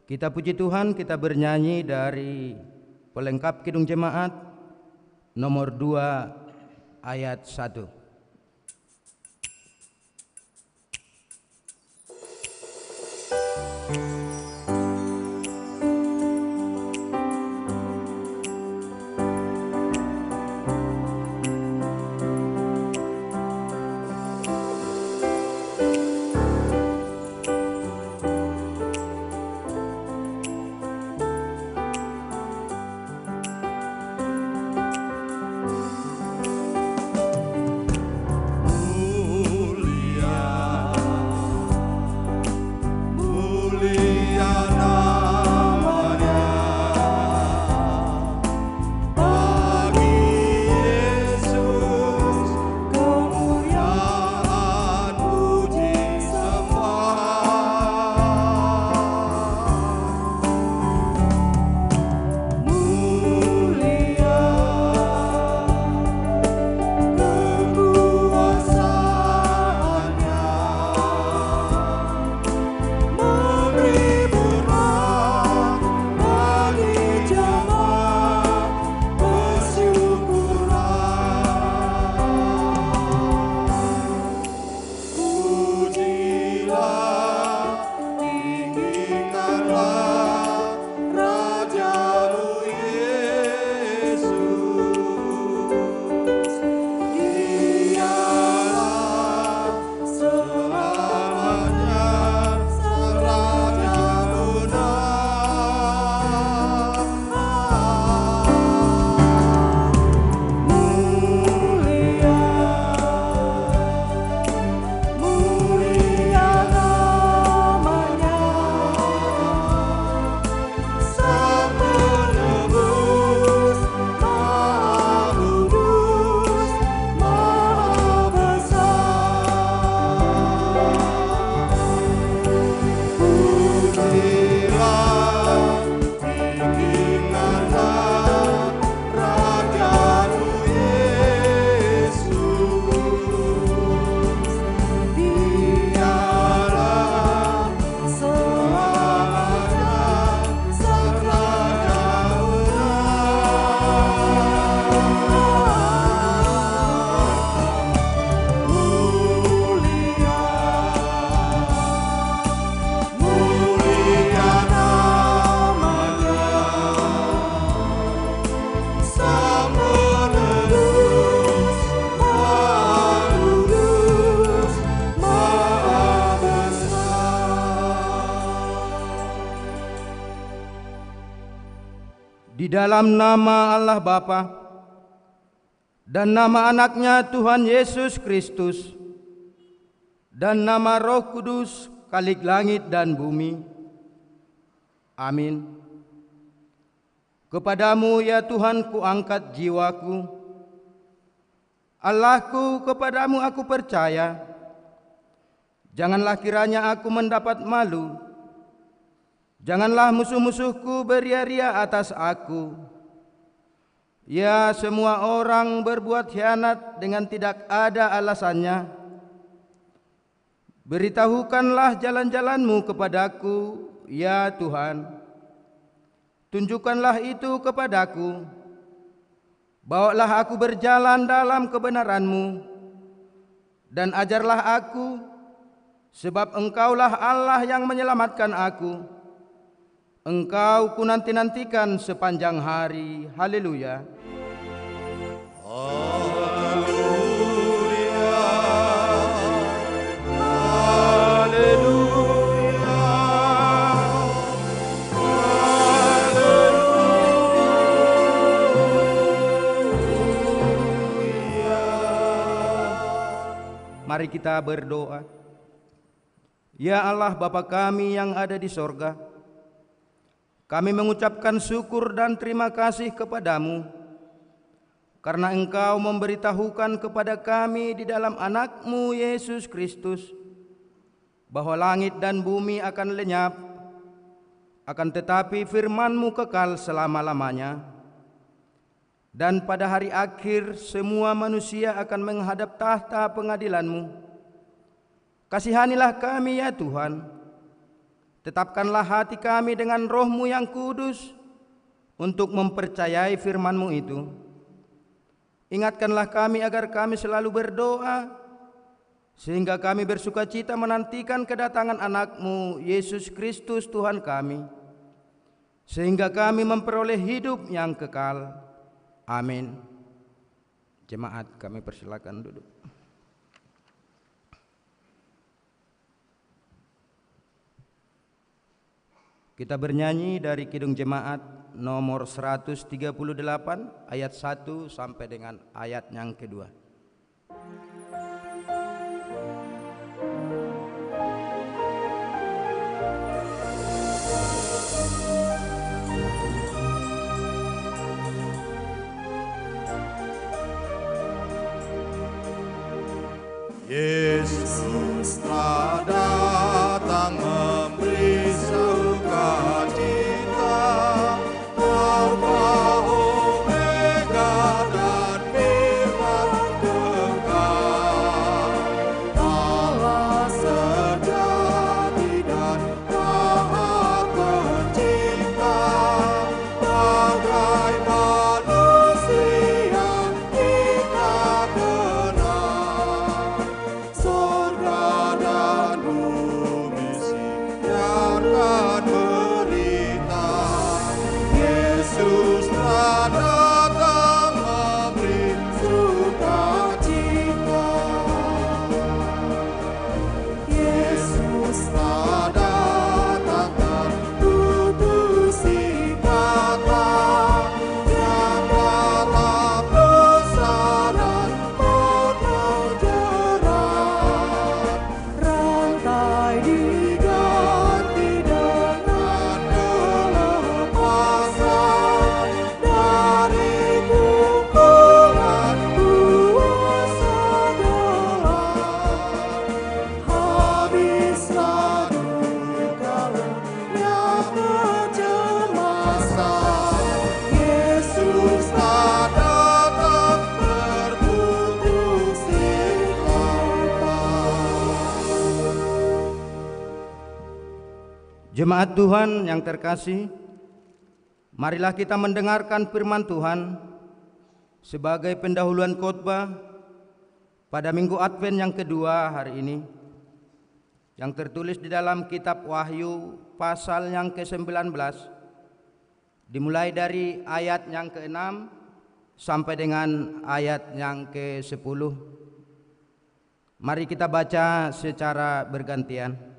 Kita puji Tuhan, kita bernyanyi dari pelengkap Kidung Jemaat nomor 2 ayat 1. Di dalam nama Allah Bapa dan nama anaknya Tuhan Yesus Kristus dan nama Roh Kudus, Khalik langit dan bumi. Amin. Kepadamu ya Tuhan ku angkat jiwaku. Allahku, kepadamu aku percaya. Janganlah kiranya aku mendapat malu. Janganlah musuh-musuhku beria-ria atas aku. Ya, semua orang berbuat khianat dengan tidak ada alasannya. Beritahukanlah jalan-jalanmu kepadaku, ya Tuhan. Tunjukkanlah itu kepadaku. Bawalah aku berjalan dalam kebenaran-Mu. Dan ajarlah aku, sebab Engkaulah Allah yang menyelamatkan aku. Engkau ku nanti-nantikan sepanjang hari. Haleluya. Haleluya. Haleluya. Haleluya. Mari kita berdoa. Ya Allah Bapa kami yang ada di sorga, kami mengucapkan syukur dan terima kasih kepadamu karena Engkau memberitahukan kepada kami di dalam anak-Mu Yesus Kristus bahwa langit dan bumi akan lenyap, akan tetapi firman-Mu kekal selama-lamanya. Dan pada hari akhir semua manusia akan menghadap tahta pengadilan-Mu. Kasihanilah kami ya Tuhan, Tetapkanlah hati kami dengan roh-Mu yang kudus untuk mempercayai firman-Mu itu. Ingatkanlah kami agar kami selalu berdoa, sehingga kami bersukacita menantikan kedatangan anak-Mu, Yesus Kristus Tuhan kami, sehingga kami memperoleh hidup yang kekal. Amin. Jemaat, kami persilakan duduk. Kita bernyanyi dari Kidung Jemaat nomor 138 ayat 1 sampai dengan ayat yang kedua. Yesus telah datang memberi sukacita, Alfa Omega dan firman kekal. Allah sejati dan Maha Pencipta, bagai manusia kita kenal. Surga dan bumi siarkan berita, Yesus telah datang memberi sukacita. Yesus telah datang memutusi kata yang telah besar dan penuh jerat. Rantai diganti dengan kelepasan dari pukulan kuasa gelap. Habislah duka lenyap kecemasan, Yesus telah datang berputus Jemaat Tuhan yang terkasih, marilah kita mendengarkan firman Tuhan sebagai pendahuluan khotbah pada Minggu Advent yang kedua hari ini, yang tertulis di dalam kitab Wahyu pasal yang ke-19, dimulai dari ayat yang ke-6 sampai dengan ayat yang ke-10. Mari kita baca secara bergantian.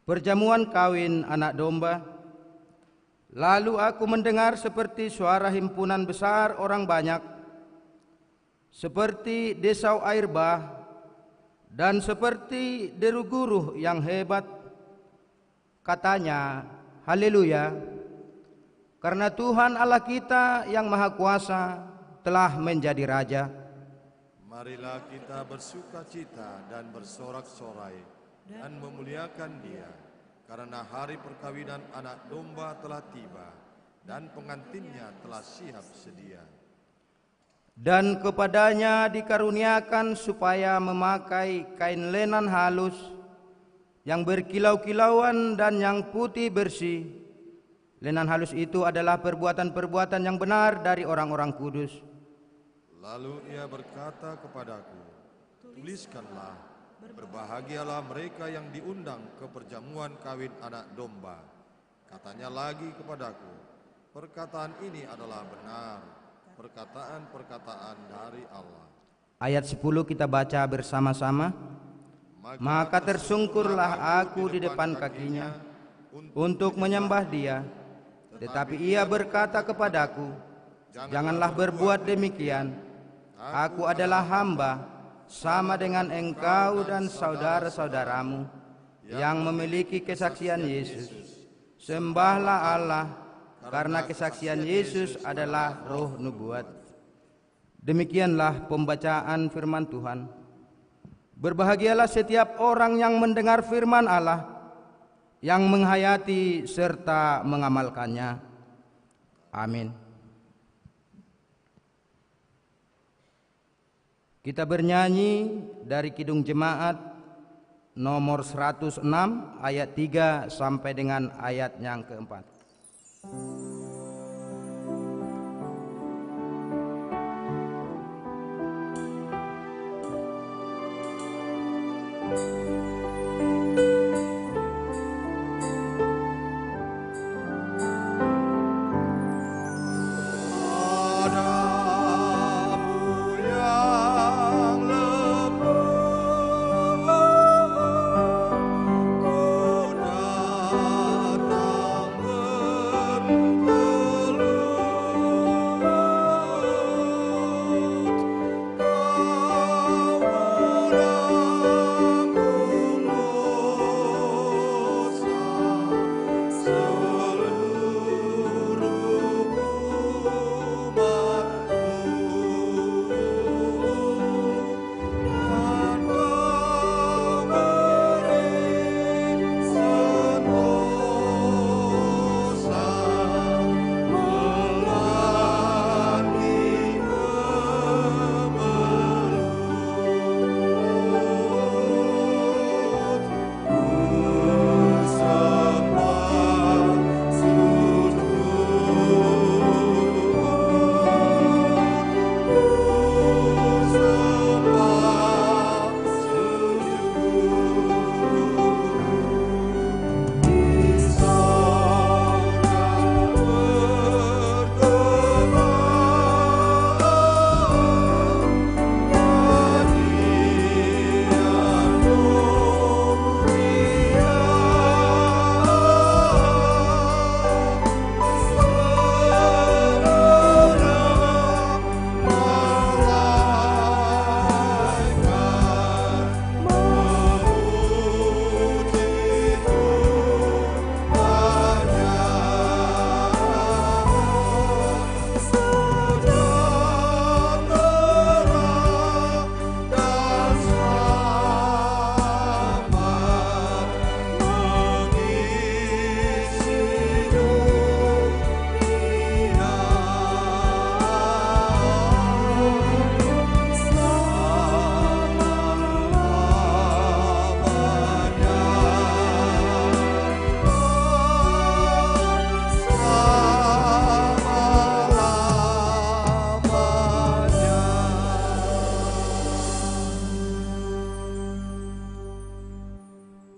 Perjamuan kawin anak domba. Lalu aku mendengar seperti suara himpunan besar orang banyak, seperti desau air bah, dan seperti deru guruh yang hebat. Katanya, haleluya, karena Tuhan Allah kita yang Maha Kuasa telah menjadi Raja. Marilah kita bersukacita dan bersorak-sorai dan memuliakan Dia, karena hari perkawinan anak domba telah tiba dan pengantinnya telah siap sedia. Dan kepadanya dikaruniakan supaya memakai kain lenan halus yang berkilau-kilauan dan yang putih bersih. Lenan halus itu adalah perbuatan-perbuatan yang benar dari orang-orang kudus. Lalu Ia berkata kepadaku, tuliskanlah, berbahagialah mereka yang diundang ke perjamuan kawin anak domba. Katanya lagi kepadaku, perkataan ini adalah benar, perkataan-perkataan dari Allah. Ayat 10 kita baca bersama-sama. Maka tersungkurlah aku di depan kakinya untuk menyembah Dia. Tetapi Ia berkata kepadaku, janganlah berbuat demikian. Aku adalah hamba, sama dengan engkau dan saudara-saudaramu yang memiliki kesaksian Yesus. Sembahlah Allah, karena kesaksian Yesus adalah roh nubuat. Demikianlah pembacaan firman Tuhan. Berbahagialah setiap orang yang mendengar firman Allah, yang menghayati serta mengamalkannya. Amin. Kita bernyanyi dari Kidung Jemaat nomor 106 ayat 3 sampai dengan ayat yang keempat.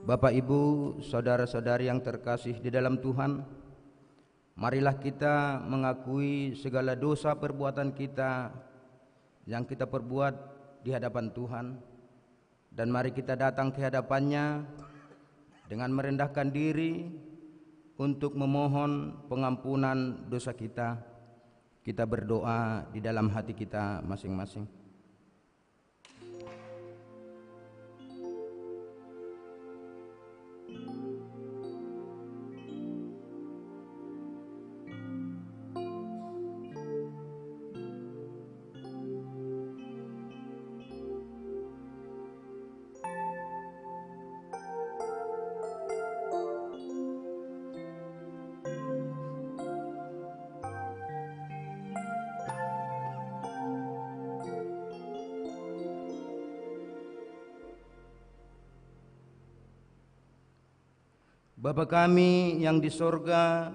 Bapak, Ibu, saudara-saudari yang terkasih di dalam Tuhan, marilah kita mengakui segala dosa perbuatan kita yang kita perbuat di hadapan Tuhan, dan mari kita datang ke hadapan-Nya dengan merendahkan diri untuk memohon pengampunan dosa kita. Kita berdoa di dalam hati kita masing-masing. Bapa kami yang di sorga,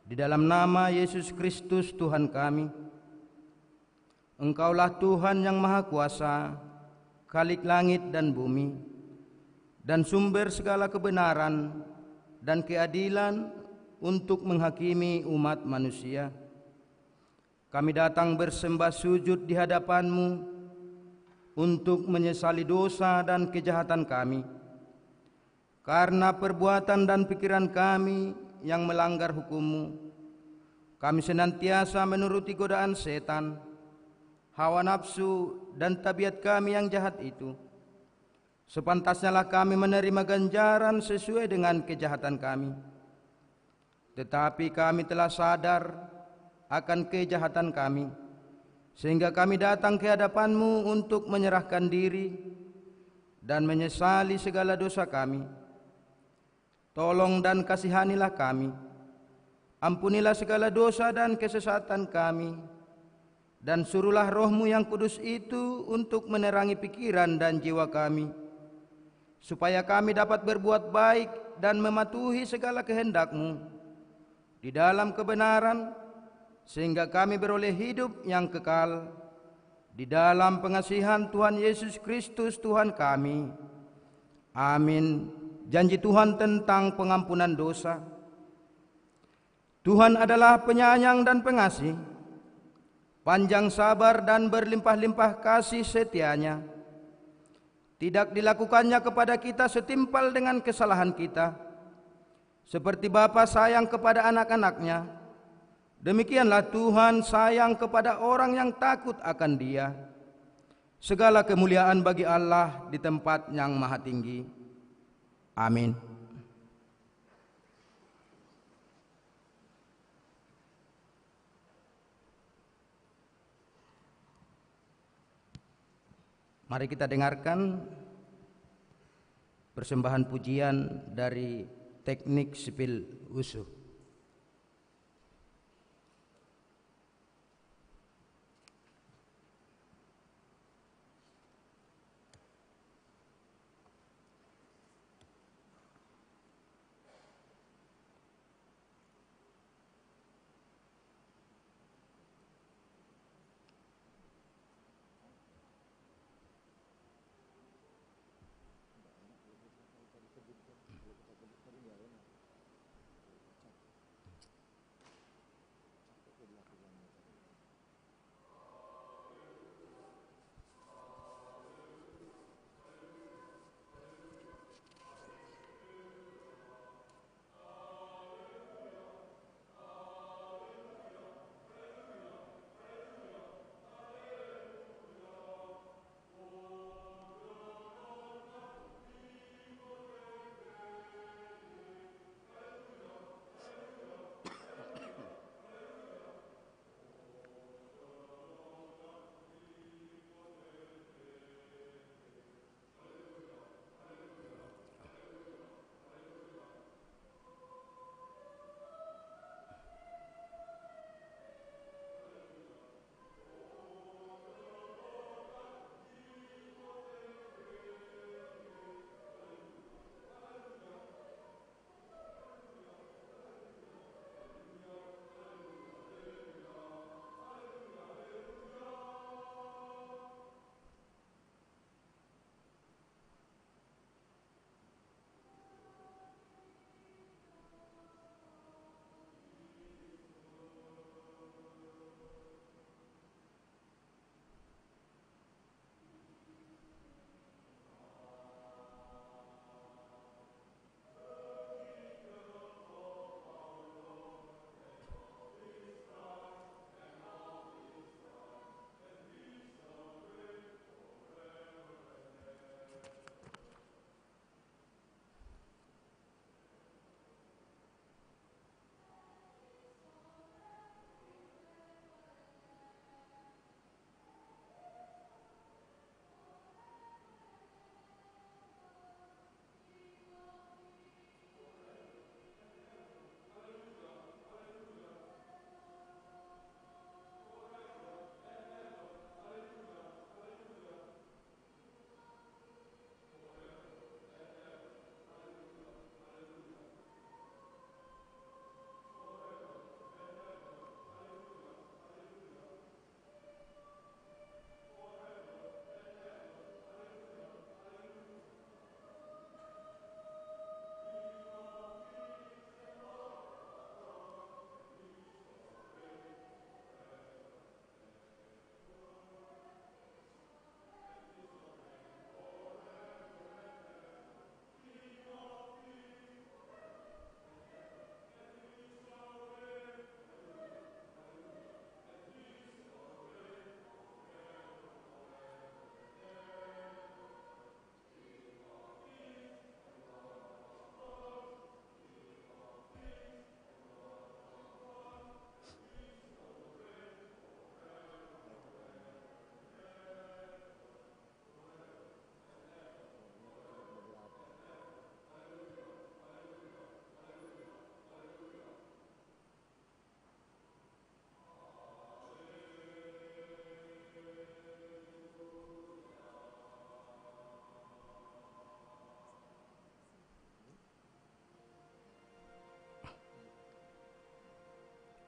di dalam nama Yesus Kristus Tuhan kami, Engkaulah Tuhan yang Maha Kuasa, Khalik langit dan bumi, dan sumber segala kebenaran dan keadilan untuk menghakimi umat manusia. Kami datang bersembah sujud di hadapan-Mu untuk menyesali dosa dan kejahatan kami, karena perbuatan dan pikiran kami yang melanggar hukum-Mu. Kami senantiasa menuruti godaan setan, hawa nafsu, dan tabiat kami yang jahat itu. Sepantasnya lah kami menerima ganjaran sesuai dengan kejahatan kami. Tetapi kami telah sadar akan kejahatan kami, sehingga kami datang ke hadapan-Mu untuk menyerahkan diri dan menyesali segala dosa kami. Tolong dan kasihanilah kami, ampunilah segala dosa dan kesesatan kami, dan suruhlah Roh-Mu yang kudus itu untuk menerangi pikiran dan jiwa kami, supaya kami dapat berbuat baik dan mematuhi segala kehendak-Mu di dalam kebenaran, sehingga kami beroleh hidup yang kekal di dalam pengasihan Tuhan Yesus Kristus Tuhan kami. Amin. Janji Tuhan tentang pengampunan dosa. Tuhan adalah penyayang dan pengasih, panjang sabar dan berlimpah-limpah kasih setianya. Tidak dilakukannya kepada kita setimpal dengan kesalahan kita. Seperti bapa sayang kepada anak-anaknya, demikianlah Tuhan sayang kepada orang yang takut akan Dia. Segala kemuliaan bagi Allah di tempat yang maha tinggi. Amin. Mari kita dengarkan persembahan pujian dari teknik sipil usuh.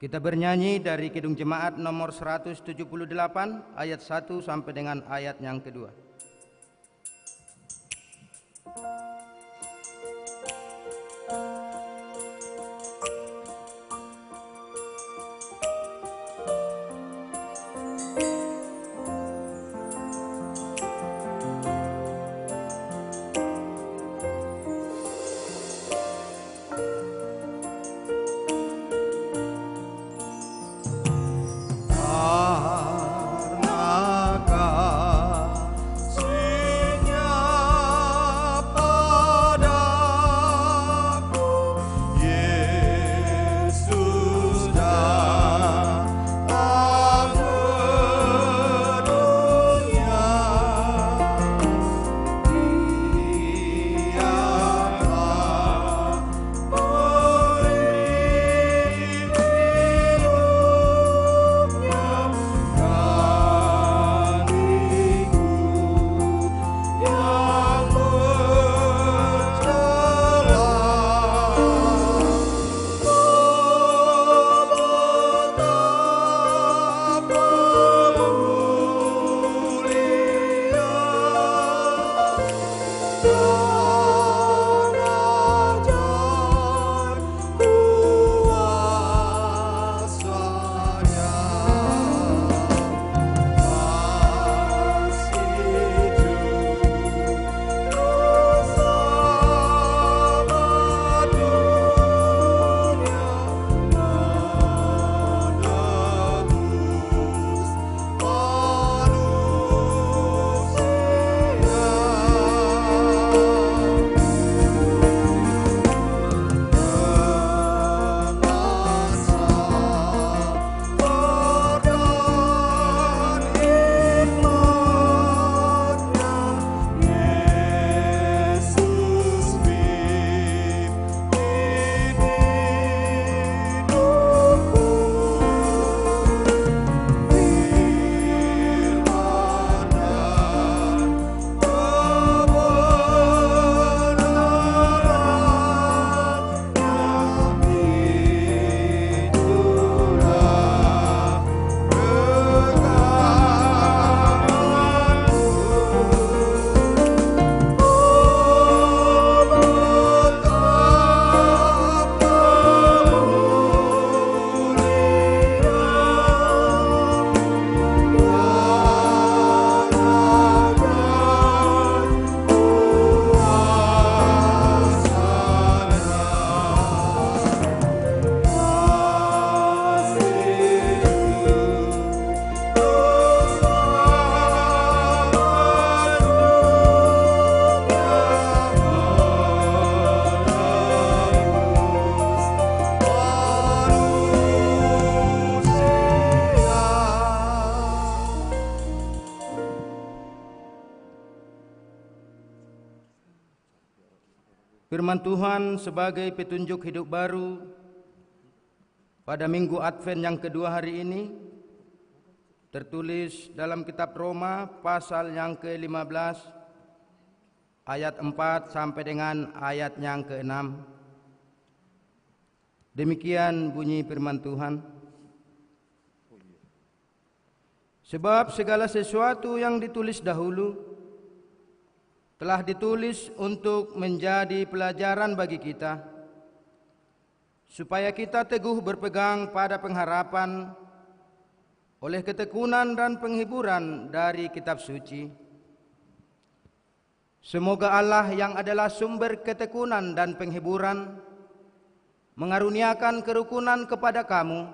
Kita bernyanyi dari Kidung Jemaat nomor 178 ayat 1 sampai dengan ayat yang kedua. Firman Tuhan sebagai petunjuk hidup baru pada Minggu Advent yang kedua hari ini tertulis dalam kitab Roma pasal yang ke-15 ayat 4 sampai dengan ayat yang ke-6. Demikian bunyi firman Tuhan. Sebab segala sesuatu yang ditulis dahulu telah ditulis untuk menjadi pelajaran bagi kita, supaya kita teguh berpegang pada pengharapan oleh ketekunan dan penghiburan dari kitab suci. Semoga Allah yang adalah sumber ketekunan dan penghiburan mengaruniakan kerukunan kepada kamu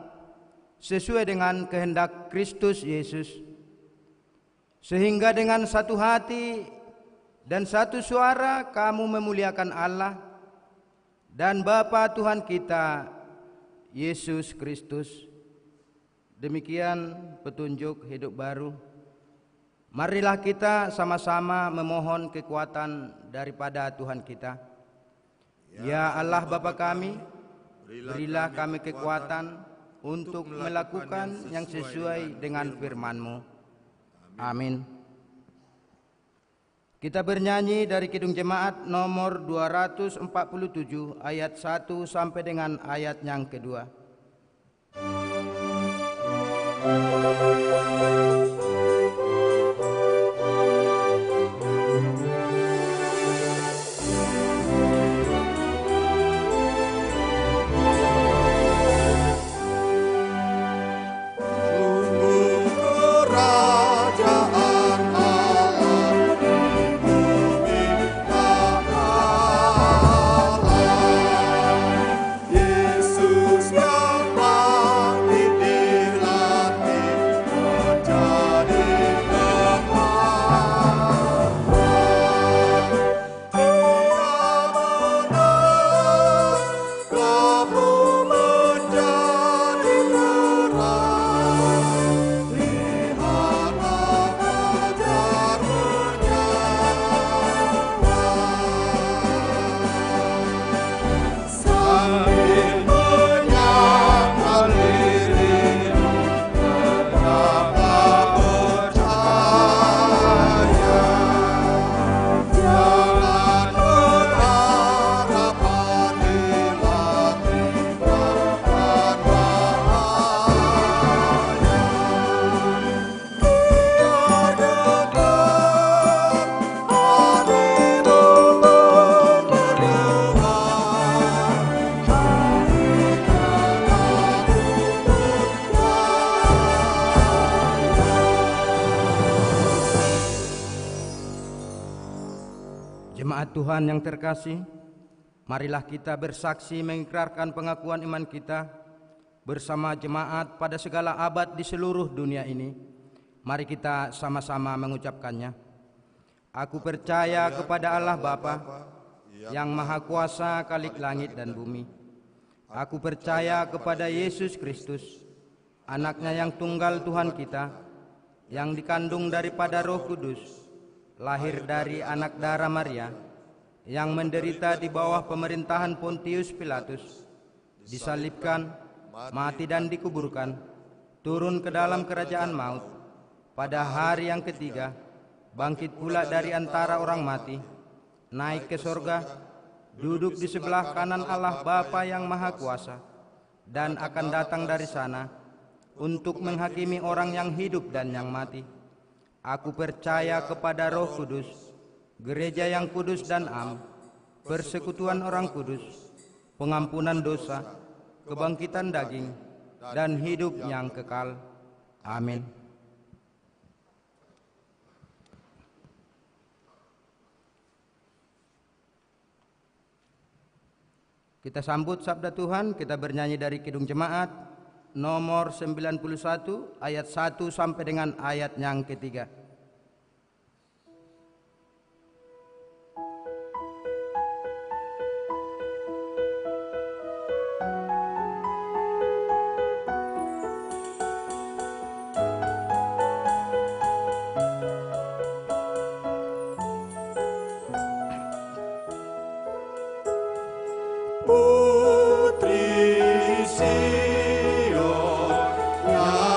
sesuai dengan kehendak Kristus Yesus, sehingga dengan satu hati dan satu suara kamu memuliakan Allah dan Bapa Tuhan kita Yesus Kristus. Demikian petunjuk hidup baru. Marilah kita sama-sama memohon kekuatan daripada Tuhan kita. Ya Allah Bapa kami, berilah kami kekuatan untuk melakukan yang sesuai dengan firman-Mu. Amin. Kita bernyanyi dari Kidung Jemaat nomor 247 ayat 1 sampai dengan ayat yang kedua. Jemaat Tuhan yang terkasih, marilah kita bersaksi mengikrarkan pengakuan iman kita bersama jemaat pada segala abad di seluruh dunia ini. Mari kita sama-sama mengucapkannya. Aku percaya kepada Allah Bapa, yang Maha Kuasa Khalik langit dan bumi. Aku percaya kepada Yesus Kristus, Anaknya yang tunggal Tuhan kita, yang dikandung daripada Roh Kudus, lahir dari anak darah Maria, yang menderita di bawah pemerintahan Pontius Pilatus, disalibkan, mati dan dikuburkan, turun ke dalam kerajaan maut, pada hari yang ketiga, bangkit pula dari antara orang mati, naik ke sorga, duduk di sebelah kanan Allah Bapa yang Maha Kuasa, dan akan datang dari sana untuk menghakimi orang yang hidup dan yang mati. Aku percaya kepada Roh Kudus, gereja yang kudus dan am, persekutuan orang kudus, pengampunan dosa, kebangkitan daging, dan hidup yang kekal. Amin. Kita sambut sabda Tuhan, kita bernyanyi dari Kidung Jemaat nomor 91 ayat 1 sampai dengan ayat yang ketiga. Sion, nyanyilah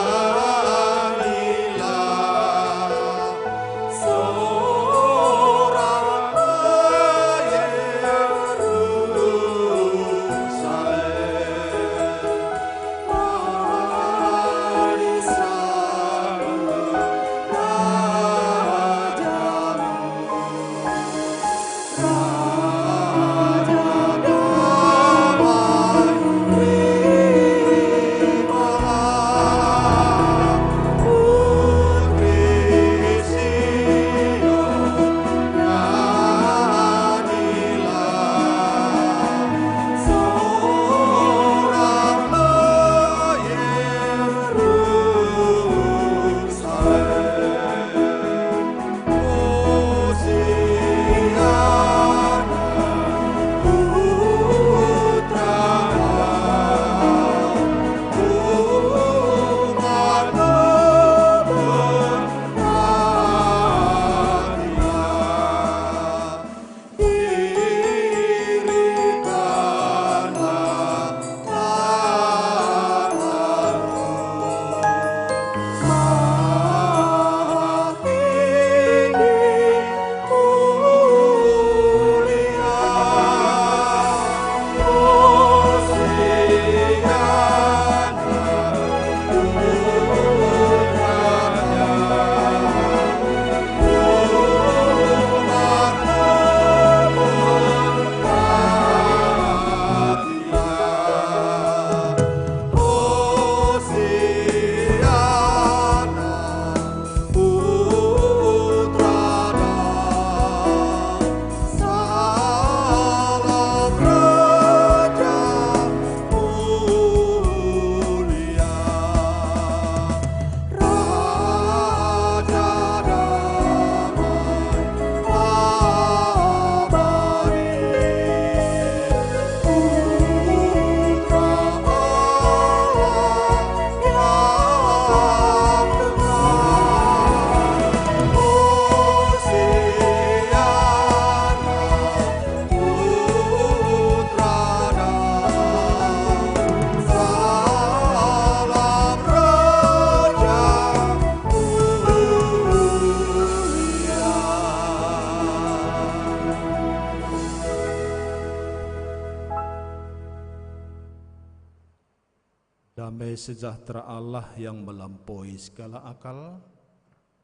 Damai sejahtera Allah yang melampaui segala akal,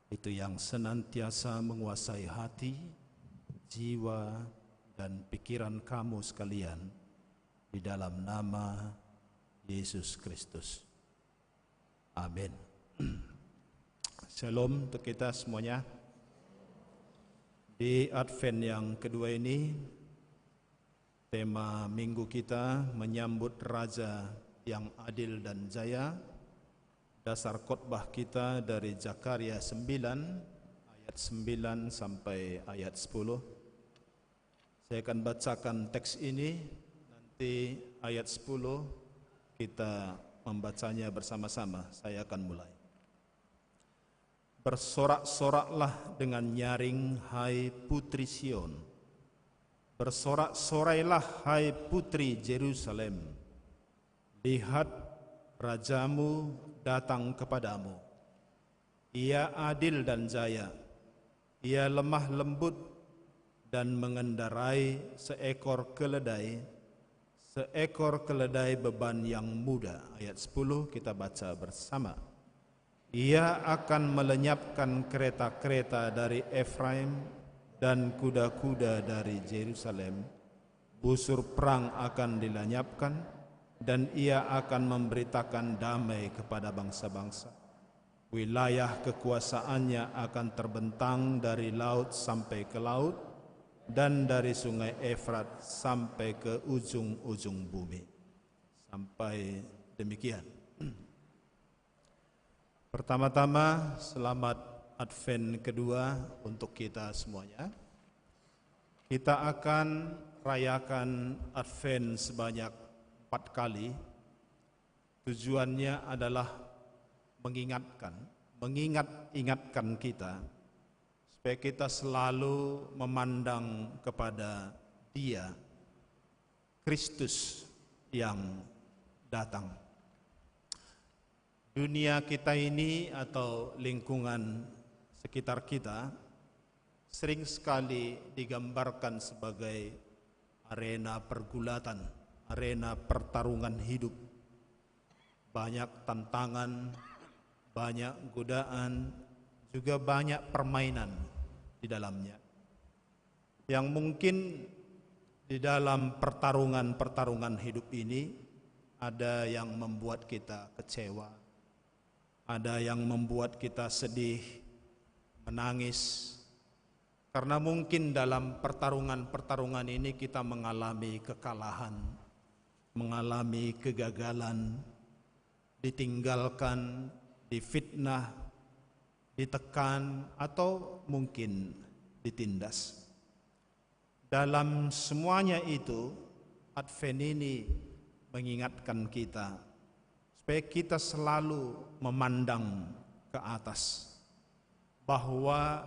itu yang senantiasa menguasai hati, jiwa, dan pikiran kamu sekalian, di dalam nama Yesus Kristus. Amin. Shalom untuk kita semuanya. Di Advent yang kedua ini, tema minggu kita menyambut Raja yang adil dan jaya. Dasar khotbah kita dari Zakaria 9 ayat 9 sampai ayat 10. Saya akan bacakan teks ini, nanti ayat 10 kita membacanya bersama-sama. Saya akan mulai. Bersorak-soraklah dengan nyaring, hai putri Sion. Bersorak-sorailah, hai putri Jerusalem. Lihat, rajamu datang kepadamu. Ia adil dan jaya. Ia lemah lembut dan mengendarai seekor keledai beban yang muda. Ayat 10 kita baca bersama. Ia akan melenyapkan kereta-kereta dari Efraim dan kuda-kuda dari Jerusalem. Busur perang akan dilenyapkan, dan ia akan memberitakan damai kepada bangsa-bangsa. Wilayah kekuasaannya akan terbentang dari laut sampai ke laut, dan dari sungai Efrat sampai ke ujung-ujung bumi. Sampai demikian. Pertama-tama, selamat Advent kedua untuk kita semuanya. Kita akan rayakan Advent sebanyak 4 kali. Tujuannya adalah mengingatkan kita supaya kita selalu memandang kepada Dia, Kristus yang datang. Dunia kita ini atau lingkungan sekitar kita sering sekali digambarkan sebagai arena pergulatan, arena pertarungan hidup. Banyak tantangan, banyak godaan, juga banyak permainan di dalamnya. Yang mungkin di dalam pertarungan hidup ini ada yang membuat kita kecewa, ada yang membuat kita sedih, menangis, karena mungkin dalam pertarungan ini kita mengalami kekalahan, mengalami kegagalan, ditinggalkan, difitnah, ditekan, atau mungkin ditindas. Dalam semuanya itu, Advent ini mengingatkan kita supaya kita selalu memandang ke atas, bahwa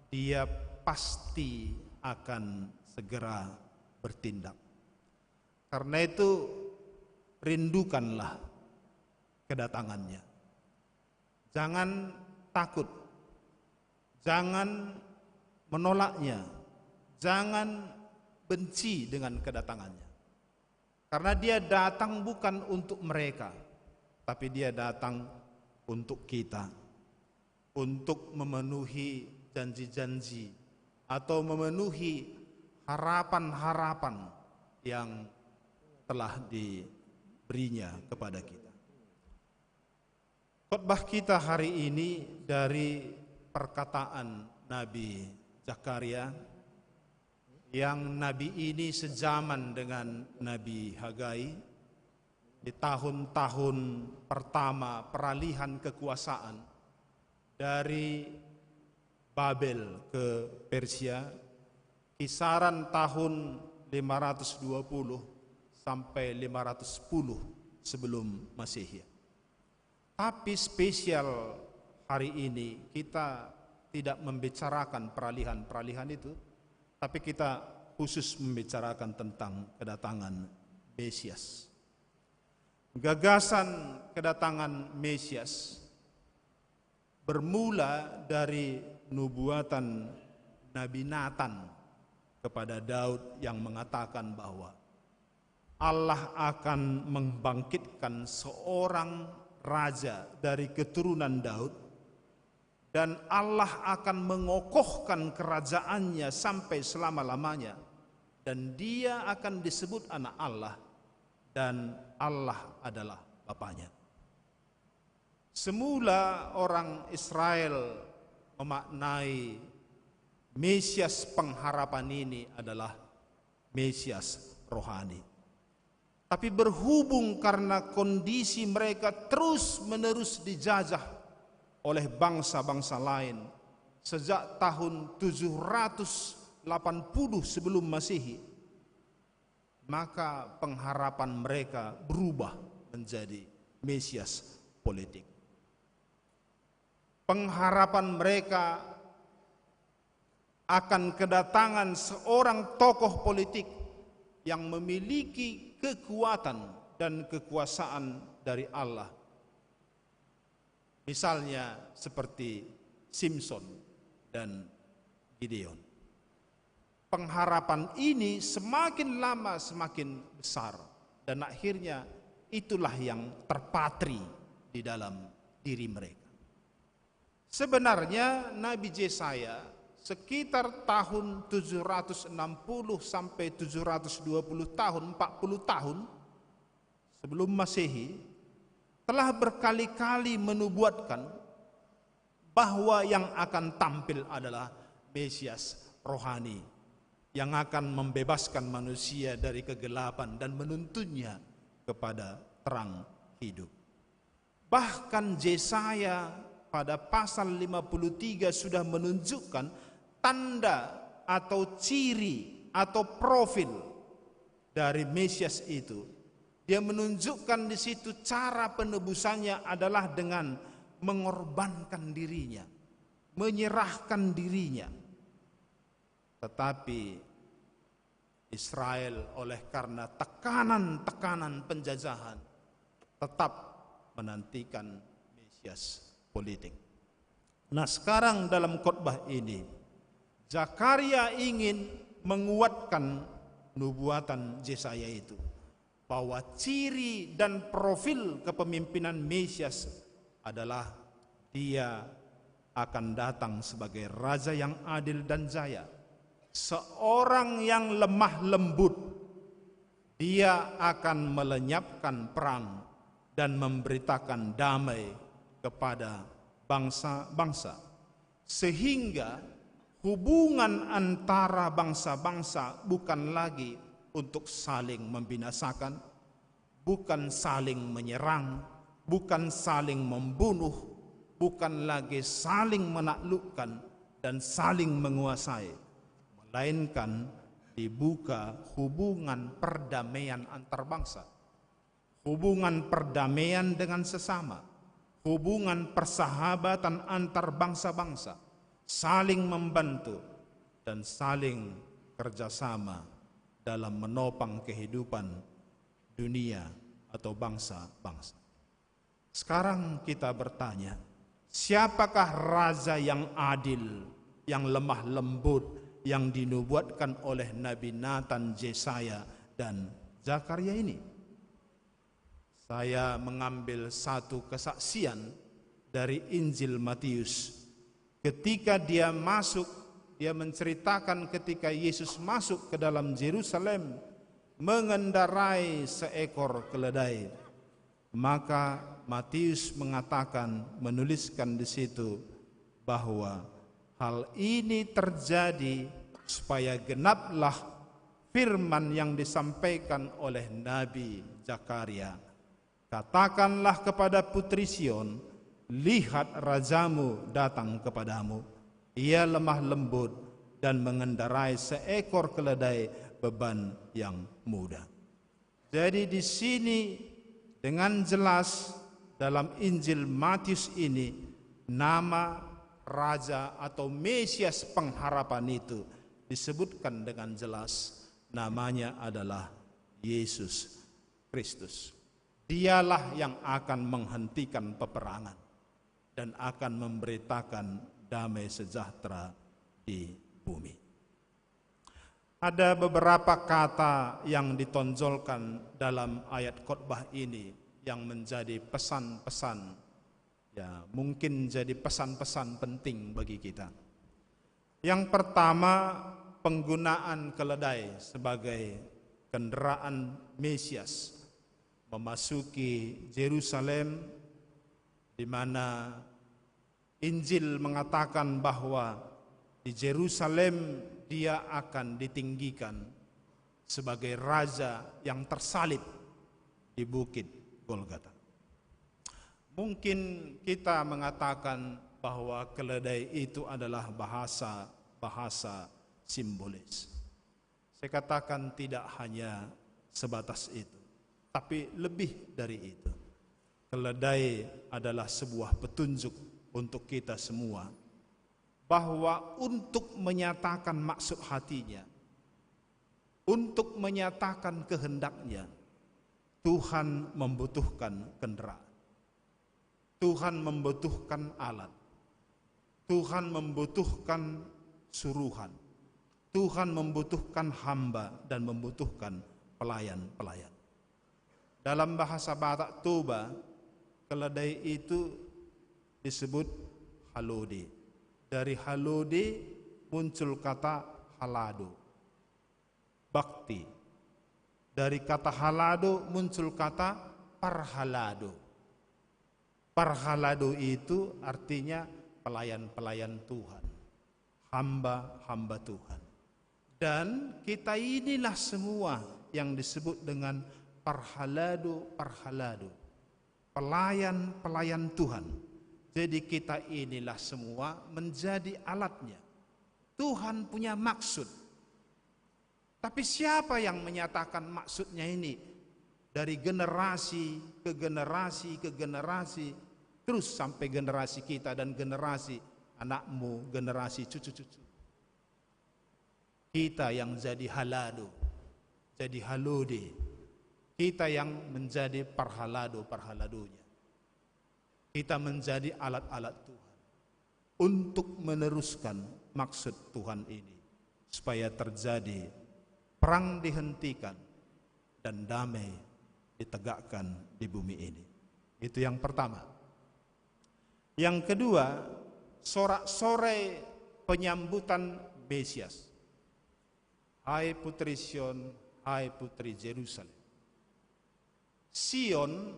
Dia pasti akan segera bertindak. Karena itu rindukanlah kedatangannya. Jangan takut, jangan menolaknya, jangan benci dengan kedatangannya. Karena Dia datang bukan untuk mereka, tapi Dia datang untuk kita, untuk memenuhi janji-janji atau memenuhi harapan-harapan yang telah diberinya kepada kita. Khotbah kita hari ini dari perkataan Nabi Zakaria, yang Nabi ini sezaman dengan Nabi Hagai di tahun-tahun pertama peralihan kekuasaan dari Babel ke Persia, kisaran tahun 520 sampai 510 sebelum Masehi. Tapi spesial hari ini kita tidak membicarakan peralihan itu, tapi kita khusus membicarakan tentang kedatangan Mesias. Gagasan kedatangan Mesias bermula dari nubuatan Nabi Nathan kepada Daud yang mengatakan bahwa Allah akan membangkitkan seorang raja dari keturunan Daud, dan Allah akan mengokohkan kerajaannya sampai selama-lamanya, dan dia akan disebut anak Allah, dan Allah adalah Bapanya. Semula orang Israel memaknai Mesias pengharapan ini adalah Mesias rohani. Tapi berhubung karena kondisi mereka terus-menerus dijajah oleh bangsa-bangsa lain sejak tahun 780 sebelum Masehi, maka pengharapan mereka berubah menjadi Mesias politik. Pengharapan mereka akan kedatangan seorang tokoh politik yang memiliki kekuatan dan kekuasaan dari Allah. Misalnya seperti Simpson dan Gideon. Pengharapan ini semakin lama semakin besar, dan akhirnya itulah yang terpatri di dalam diri mereka. Sebenarnya Nabi Yesaya sekitar tahun 760 sampai 720 tahun, 40 tahun sebelum Masehi telah berkali-kali menubuatkan bahwa yang akan tampil adalah Mesias rohani yang akan membebaskan manusia dari kegelapan dan menuntunnya kepada terang hidup. Bahkan Yesaya pada pasal 53 sudah menunjukkan tanda atau ciri atau profil dari Mesias itu. Dia menunjukkan di situ cara penebusannya adalah dengan mengorbankan dirinya, menyerahkan dirinya. Tetapi Israel oleh karena tekanan-tekanan penjajahan tetap menantikan Mesias politik. Nah, sekarang dalam khotbah ini Zakaria ingin menguatkan nubuatan Yesaya itu, bahwa ciri dan profil kepemimpinan Mesias adalah dia akan datang sebagai raja yang adil dan jaya, seorang yang lemah lembut. Dia akan melenyapkan perang dan memberitakan damai kepada bangsa-bangsa, sehingga hubungan antara bangsa-bangsa bukan lagi untuk saling membinasakan, bukan saling menyerang, bukan saling membunuh, bukan lagi saling menaklukkan dan saling menguasai, melainkan dibuka hubungan perdamaian antar bangsa, hubungan perdamaian dengan sesama, hubungan persahabatan antar bangsa-bangsa, saling membantu dan saling kerjasama dalam menopang kehidupan dunia atau bangsa-bangsa. Sekarang kita bertanya, siapakah raja yang adil, yang lemah lembut, yang dinubuatkan oleh Nabi Nathan, Yesaya, dan Zakaria ini? Saya mengambil satu kesaksian dari Injil Matius. Ketika dia menceritakan ketika Yesus masuk ke dalam Yerusalem mengendarai seekor keledai. Maka Matius menuliskan di situ bahwa hal ini terjadi supaya genaplah firman yang disampaikan oleh Nabi Zakaria. Katakanlah kepada putri Sion, lihat rajamu datang kepadamu. Ia lemah lembut dan mengendarai seekor keledai beban yang mudah. Jadi di sini dengan jelas dalam Injil Matius ini nama raja atau Mesias pengharapan itu disebutkan dengan jelas, namanya adalah Yesus Kristus. Dialah yang akan menghentikan peperangan dan akan memberitakan damai sejahtera di bumi. Ada beberapa kata yang ditonjolkan dalam ayat khotbah ini yang menjadi pesan-pesan, ya mungkin jadi pesan-pesan penting bagi kita. Yang pertama, penggunaan keledai sebagai kendaraan Mesias memasuki Yerusalem, di mana Injil mengatakan bahwa di Yerusalem dia akan ditinggikan sebagai raja yang tersalib di bukit Golgota. Mungkin kita mengatakan bahwa keledai itu adalah bahasa simbolis. Saya katakan tidak hanya sebatas itu, tapi lebih dari itu. Keledai adalah sebuah petunjuk untuk kita semua, bahwa untuk menyatakan maksud hatinya, untuk menyatakan kehendaknya, Tuhan membutuhkan kendaraan, Tuhan membutuhkan alat, Tuhan membutuhkan suruhan, Tuhan membutuhkan hamba dan membutuhkan pelayan-pelayan. Dalam bahasa Batak Toba, keledai itu disebut halode. Dari halode muncul kata halado, bakti. Dari kata halado muncul kata parhalado. Parhalado itu artinya pelayan-pelayan Tuhan, hamba-hamba Tuhan. Dan kita inilah semua yang disebut dengan parhalado, pelayan-pelayan Tuhan. Jadi kita inilah semua menjadi alatnya. Tuhan punya maksud. Tapi siapa yang menyatakan maksudnya ini? Dari generasi ke generasi ke generasi, terus sampai generasi kita dan generasi anakmu, generasi cucu-cucu. Kita yang jadi halado, jadi halode. Kita yang menjadi parhaladonya. Kita menjadi alat-alat Tuhan untuk meneruskan maksud Tuhan ini, supaya terjadi perang dihentikan dan damai ditegakkan di bumi ini. Itu yang pertama. Yang kedua, sorak-sorai penyambutan Mesias. Hai putri Sion, hai putri Yerusalem. Sion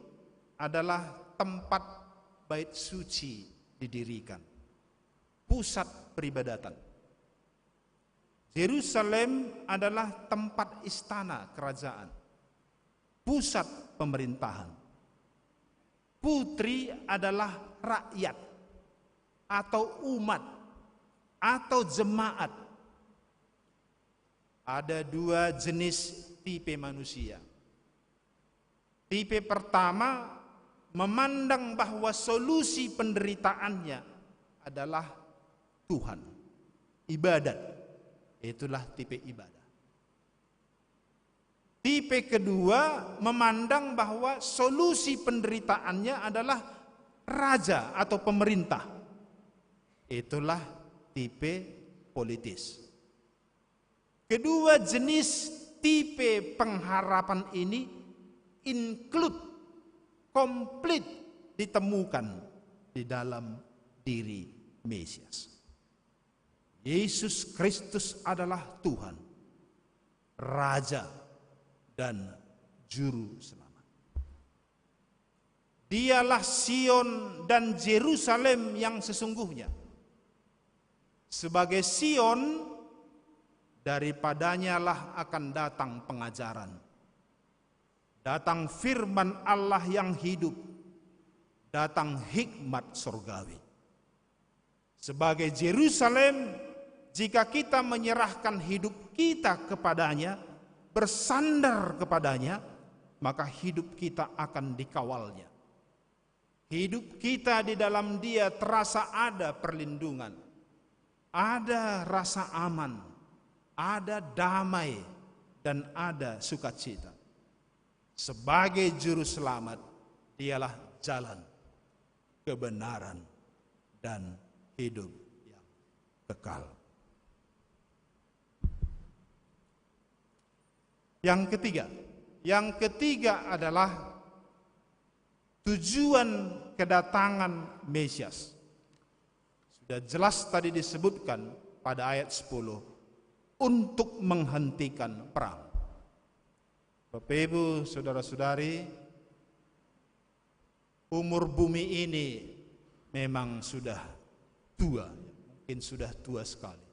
adalah tempat bait suci didirikan, pusat peribadatan. Yerusalem adalah tempat istana kerajaan, pusat pemerintahan. Putri adalah rakyat atau umat atau jemaat. Ada dua jenis tipe manusia. Tipe pertama memandang bahwa solusi penderitaannya adalah Tuhan, ibadat. Itulah tipe ibadah. Tipe kedua memandang bahwa solusi penderitaannya adalah raja atau pemerintah. Itulah tipe politis. Kedua jenis tipe pengharapan ini komplit ditemukan di dalam diri Mesias. Yesus Kristus adalah Tuhan, Raja dan Juru Selamat. Dialah Sion dan Yerusalem yang sesungguhnya. Sebagai Sion, daripadanya lah akan datang pengajaran, datang firman Allah yang hidup, datang hikmat surgawi. Sebagai Yerusalem, jika kita menyerahkan hidup kita kepadanya, bersandar kepadanya, maka hidup kita akan dikawalnya. Hidup kita di dalam Dia terasa ada perlindungan, ada rasa aman, ada damai, dan ada sukacita. Sebagai Juru Selamat, Dialah jalan, kebenaran, dan hidup yang kekal. Yang ketiga adalah tujuan kedatangan Mesias. Sudah jelas tadi disebutkan pada ayat 10, untuk menghentikan perang. Bapak Ibu, saudara-saudari, umur bumi ini memang sudah tua, mungkin sudah tua sekali.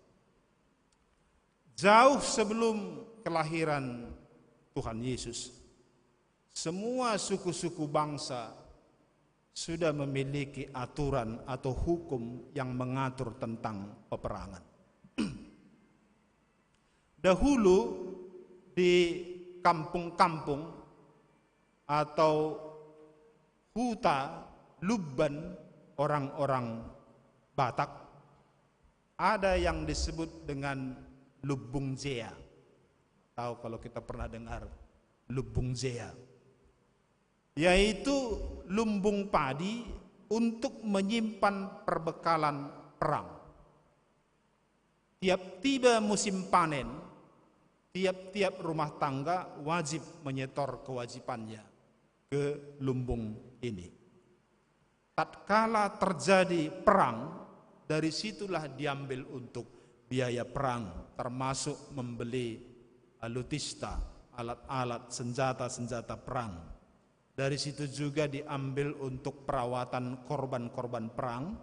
Jauh sebelum kelahiran Tuhan Yesus, semua suku-suku bangsa sudah memiliki aturan atau hukum yang mengatur tentang peperangan. Dahulu di kampung-kampung atau huta, lubban orang-orang Batak, ada yang disebut dengan Lubung Zea. Tahu kalau kita pernah dengar Lubung Zea, yaitu lumbung padi untuk menyimpan perbekalan perang. Tiap tiba musim panen, tiap-tiap rumah tangga wajib menyetor kewajibannya ke lumbung ini. Tatkala terjadi perang, dari situlah diambil untuk biaya perang, termasuk membeli alutista, alat-alat senjata-senjata perang. Dari situ juga diambil untuk perawatan korban-korban perang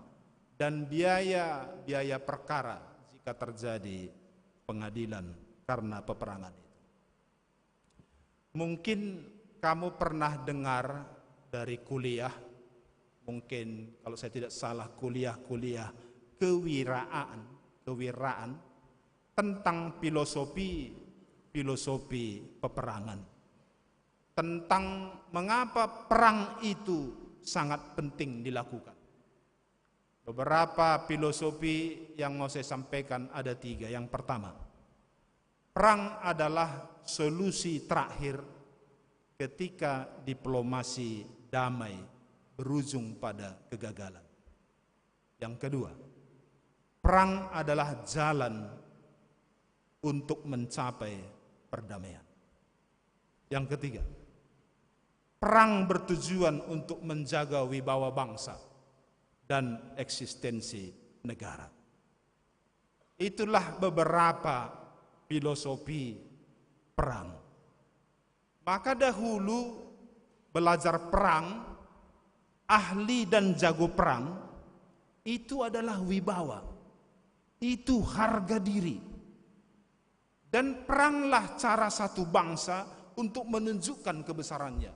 dan biaya perkara jika terjadi pengadilan karena peperangan itu. Mungkin kamu pernah dengar dari kuliah, mungkin kalau saya tidak salah kuliah kewiraan tentang filosofi peperangan, tentang mengapa perang itu sangat penting dilakukan. Beberapa filosofi yang mau saya sampaikan ada 3. Yang pertama, perang adalah solusi terakhir ketika diplomasi damai berujung pada kegagalan. Yang kedua, perang adalah jalan untuk mencapai perdamaian. Yang ketiga, perang bertujuan untuk menjaga wibawa bangsa dan eksistensi negara. Itulah beberapa filosofi perang. Maka dahulu belajar perang, ahli dan jago perang, itu adalah wibawa, itu harga diri. Dan peranglah cara satu bangsa untuk menunjukkan kebesarannya,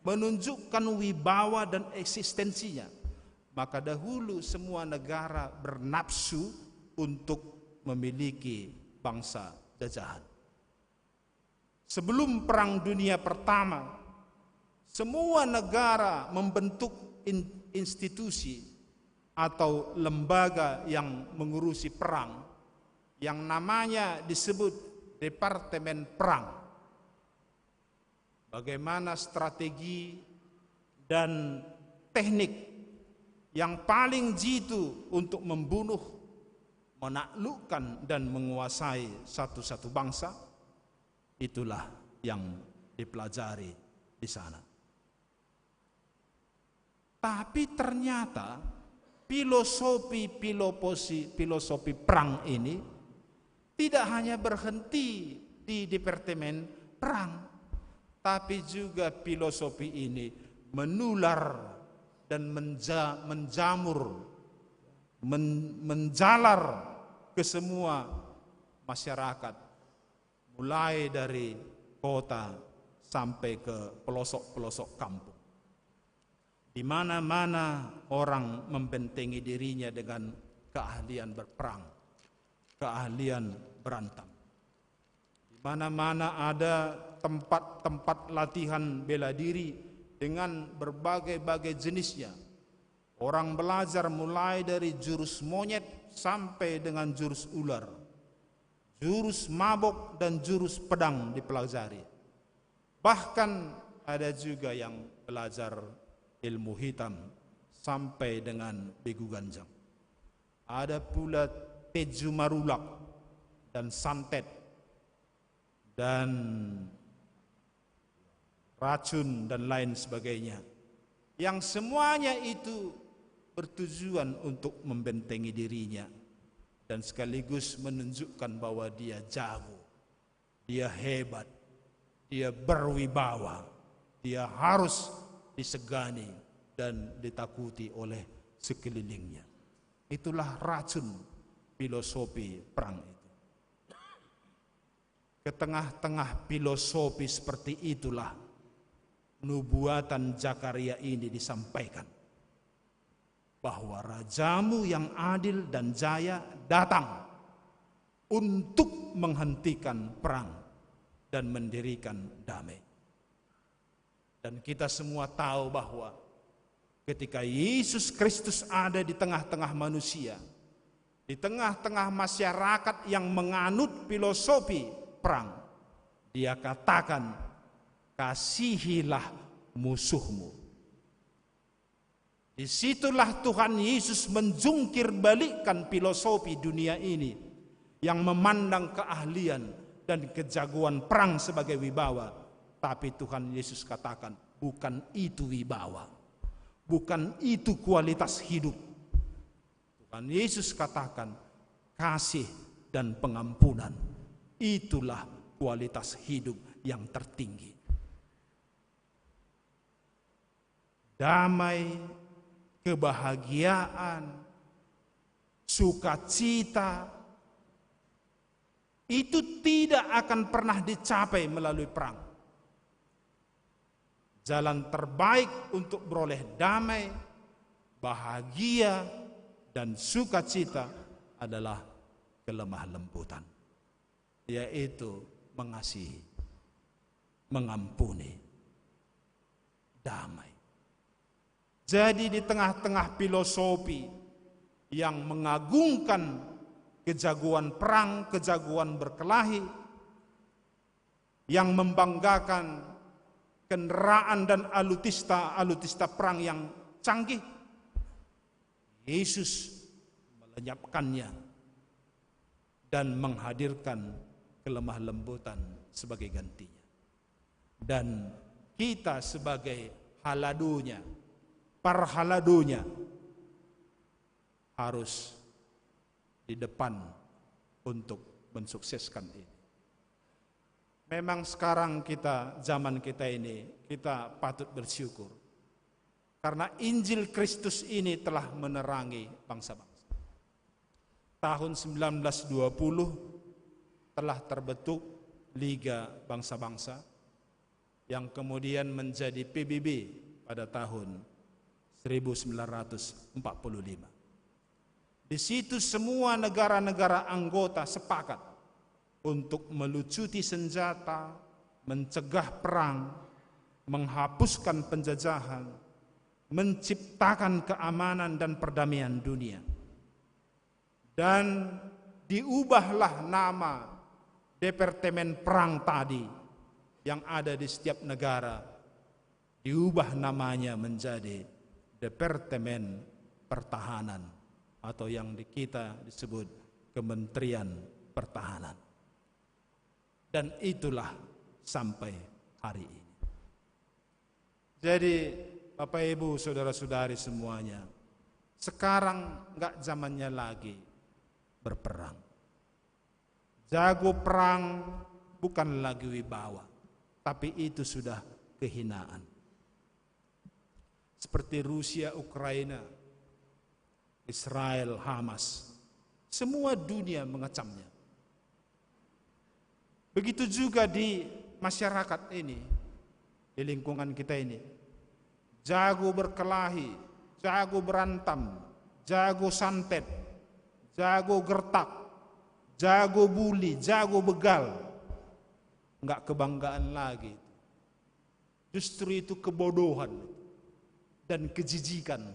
menunjukkan wibawa dan eksistensinya. Maka dahulu semua negara bernafsu untuk memiliki bangsa jajahan. Sebelum Perang Dunia Pertama, semua negara membentuk institusi atau lembaga yang mengurusi perang, yang namanya disebut Departemen Perang. Bagaimana strategi dan teknik yang paling jitu untuk membunuh, menaklukkan dan menguasai satu bangsa, itulah yang dipelajari di sana. Tapi ternyata filosofi perang ini tidak hanya berhenti di Departemen Perang, tapi juga filosofi ini menular dan menjalar ke semua masyarakat, mulai dari kota sampai ke pelosok-pelosok kampung. Di mana-mana orang membentengi dirinya dengan keahlian berperang, keahlian berantem. Di mana-mana ada tempat-tempat latihan bela diri dengan berbagai-bagai jenisnya. Orang belajar mulai dari jurus monyet sampai dengan jurus ular, jurus mabok dan jurus pedang dipelajari. Bahkan ada juga yang belajar ilmu hitam sampai dengan begu ganjang. Ada pula teju marulak dan santet dan racun, dan lain sebagainya. Yang semuanya itu bertujuan untuk membentengi dirinya dan sekaligus menunjukkan bahwa dia jago, dia hebat, dia berwibawa, dia harus disegani dan ditakuti oleh sekelilingnya. Itulah racun filosofi perang itu. Ke tengah-tengah filosofi seperti itulah nubuatan Zakaria ini disampaikan, bahwa rajamu yang adil dan jaya datang untuk menghentikan perang dan mendirikan damai. Dan kita semua tahu bahwa ketika Yesus Kristus ada di tengah-tengah manusia, di tengah-tengah masyarakat yang menganut filosofi perang, dia katakan, kasihilah musuhmu. Disitulah Tuhan Yesus menjungkir balikkan filosofi dunia ini yang memandang keahlian dan kejagoan perang sebagai wibawa. Tapi Tuhan Yesus katakan, bukan itu wibawa, bukan itu kualitas hidup. Tuhan Yesus katakan, kasih dan pengampunan, itulah kualitas hidup yang tertinggi. Damai, kebahagiaan, sukacita, itu tidak akan pernah dicapai melalui perang. Jalan terbaik untuk beroleh damai, bahagia, dan sukacita adalah kelemah lembutan, yaitu mengasihi, mengampuni, damai. Jadi di tengah-tengah filosofi yang mengagungkan kejagoan perang, kejagoan berkelahi, yang membanggakan kendaraan dan alutista perang yang canggih, Yesus melenyapkannya dan menghadirkan kelemah lembutan sebagai gantinya. Dan kita sebagai haladunya, parhaladunya, harus di depan untuk mensukseskan ini. Memang sekarang kita, zaman kita ini, kita patut bersyukur karena Injil Kristus ini telah menerangi bangsa-bangsa. Tahun 1920 telah terbentuk Liga Bangsa-Bangsa yang kemudian menjadi PBB pada tahun 1945. Di situ semua negara-negara anggota sepakat untuk melucuti senjata, mencegah perang, menghapuskan penjajahan, menciptakan keamanan dan perdamaian dunia. Dan diubahlah nama Departemen Perang tadi yang ada di setiap negara, diubah namanya menjadi Departemen Pertahanan, atau yang di kita disebut Kementerian Pertahanan. Dan itulah sampai hari ini. Jadi Bapak Ibu saudara-saudari semuanya, sekarang enggak zamannya lagi berperang. Jago perang bukan lagi wibawa, tapi itu sudah kehinaan. Seperti Rusia, Ukraina, Israel, Hamas, semua dunia mengecamnya. Begitu juga di masyarakat ini, di lingkungan kita ini, jago berkelahi, jago berantem, jago santet, jago gertak, jago bully, jago begal, enggak kebanggaan lagi. Justru itu kebodohan dan kejijikan.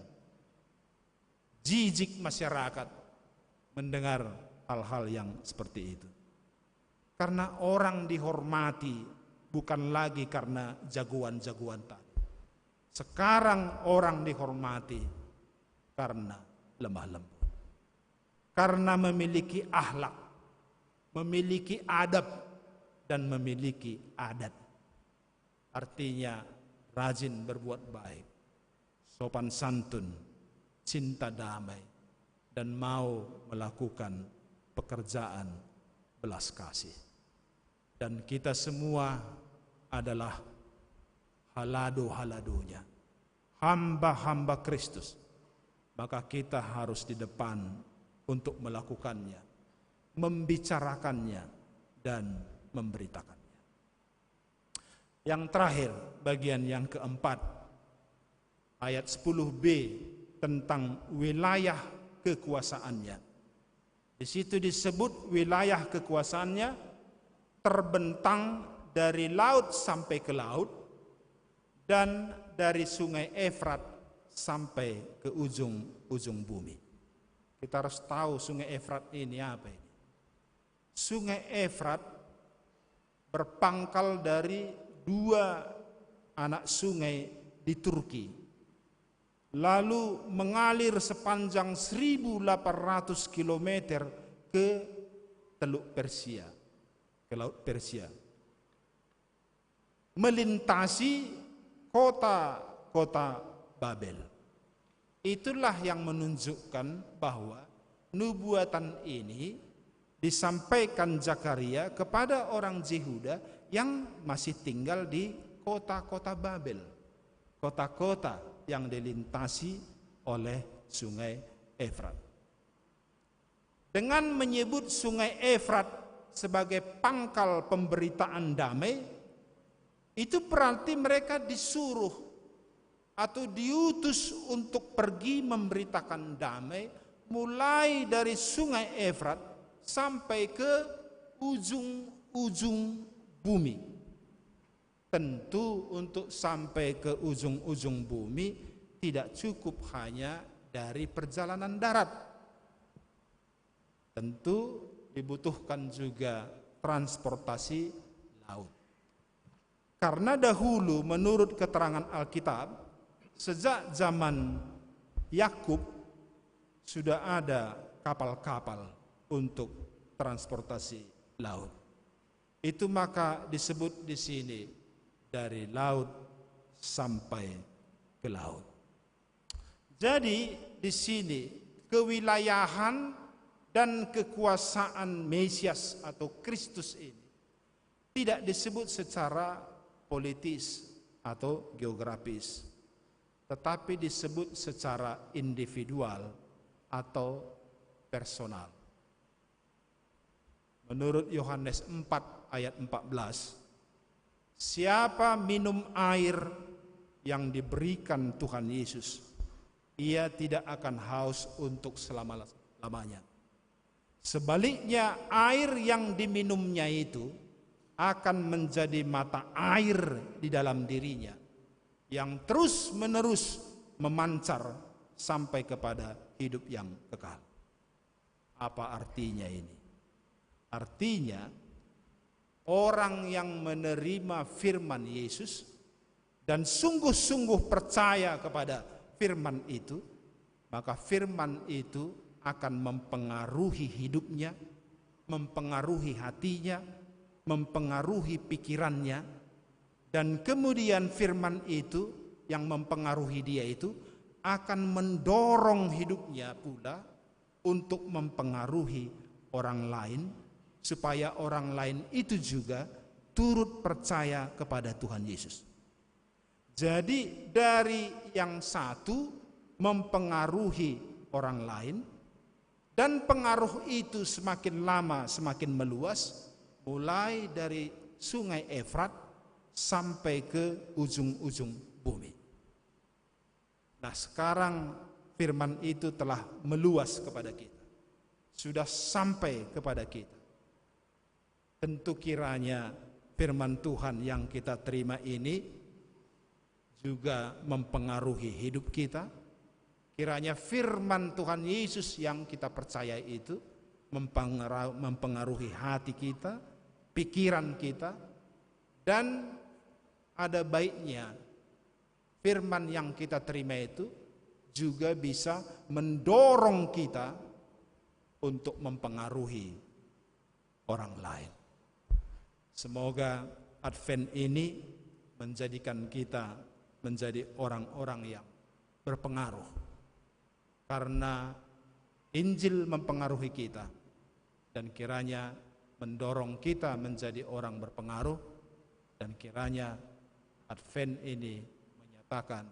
Jijik masyarakat mendengar hal-hal yang seperti itu. Karena orang dihormati bukan lagi karena jagoan-jagoan tadi. Sekarang orang dihormati karena lemah lembut. Karena memiliki akhlak, memiliki adab, dan memiliki adat. artinya rajin berbuat baik, sopan santun, cinta damai, dan mau melakukan pekerjaan belas kasih. Dan kita semua adalah halado-haladonya, hamba-hamba Kristus. Maka kita harus di depan untuk melakukannya, membicarakannya, dan memberitakannya. Yang terakhir, bagian yang keempat, ayat 10b tentang wilayah kekuasaannya. Di situ disebut wilayah kekuasaannya terbentang dari laut sampai ke laut dan dari sungai Efrat sampai ke ujung bumi. Kita harus tahu sungai Efrat ini apa ini. Sungai Efrat berpangkal dari dua anak sungai di Turki, lalu mengalir sepanjang 1.800 km ke Teluk Persia, ke Laut Persia, melintasi kota-kota Babel. Itulah yang menunjukkan bahwa nubuatan ini disampaikan Zakaria kepada orang Yehuda yang masih tinggal di kota-kota Babel, kota-kota yang dilintasi oleh sungai Efrat. Dengan menyebut sungai Efrat sebagai pangkal pemberitaan damai, itu berarti mereka disuruh atau diutus untuk pergi memberitakan damai mulai dari sungai Efrat sampai ke ujung-ujung bumi. Tentu untuk sampai ke ujung-ujung bumi tidak cukup hanya dari perjalanan darat. Tentu dibutuhkan juga transportasi laut. Karena dahulu menurut keterangan Alkitab, sejak zaman Yakub sudah ada kapal-kapal untuk transportasi laut. Itu maka disebut di sini dari laut sampai ke laut. Jadi di sini kewilayahan dan kekuasaan Mesias atau Kristus ini tidak disebut secara politis atau geografis, tetapi disebut secara individual atau personal. Menurut Yohanes 4 ayat 14, siapa minum air yang diberikan Tuhan Yesus, ia tidak akan haus untuk selama-lamanya. Sebaliknya, air yang diminumnya itu akan menjadi mata air di dalam dirinya, yang terus-menerus memancar sampai kepada hidup yang kekal. Apa artinya ini? Artinya, orang yang menerima firman Yesus dan sungguh-sungguh percaya kepada firman itu, maka firman itu akan mempengaruhi hidupnya, mempengaruhi hatinya, mempengaruhi pikirannya, dan kemudian firman itu yang mempengaruhi dia itu akan mendorong hidupnya pula untuk mempengaruhi orang lain, supaya orang lain itu juga turut percaya kepada Tuhan Yesus. Jadi dari yang satu mempengaruhi orang lain, dan pengaruh itu semakin lama semakin meluas, mulai dari sungai Efrat sampai ke ujung-ujung bumi. Nah, sekarang firman itu telah meluas kepada kita, sudah sampai kepada kita. Tentu kiranya firman Tuhan yang kita terima ini juga mempengaruhi hidup kita. Kiranya firman Tuhan Yesus yang kita percaya itu mempengaruhi hati kita, pikiran kita, dan ada baiknya firman yang kita terima itu juga bisa mendorong kita untuk mempengaruhi orang lain. Semoga Advent ini menjadikan kita menjadi orang-orang yang berpengaruh. Karena Injil mempengaruhi kita, dan kiranya mendorong kita menjadi orang berpengaruh, dan kiranya Advent ini menyatakan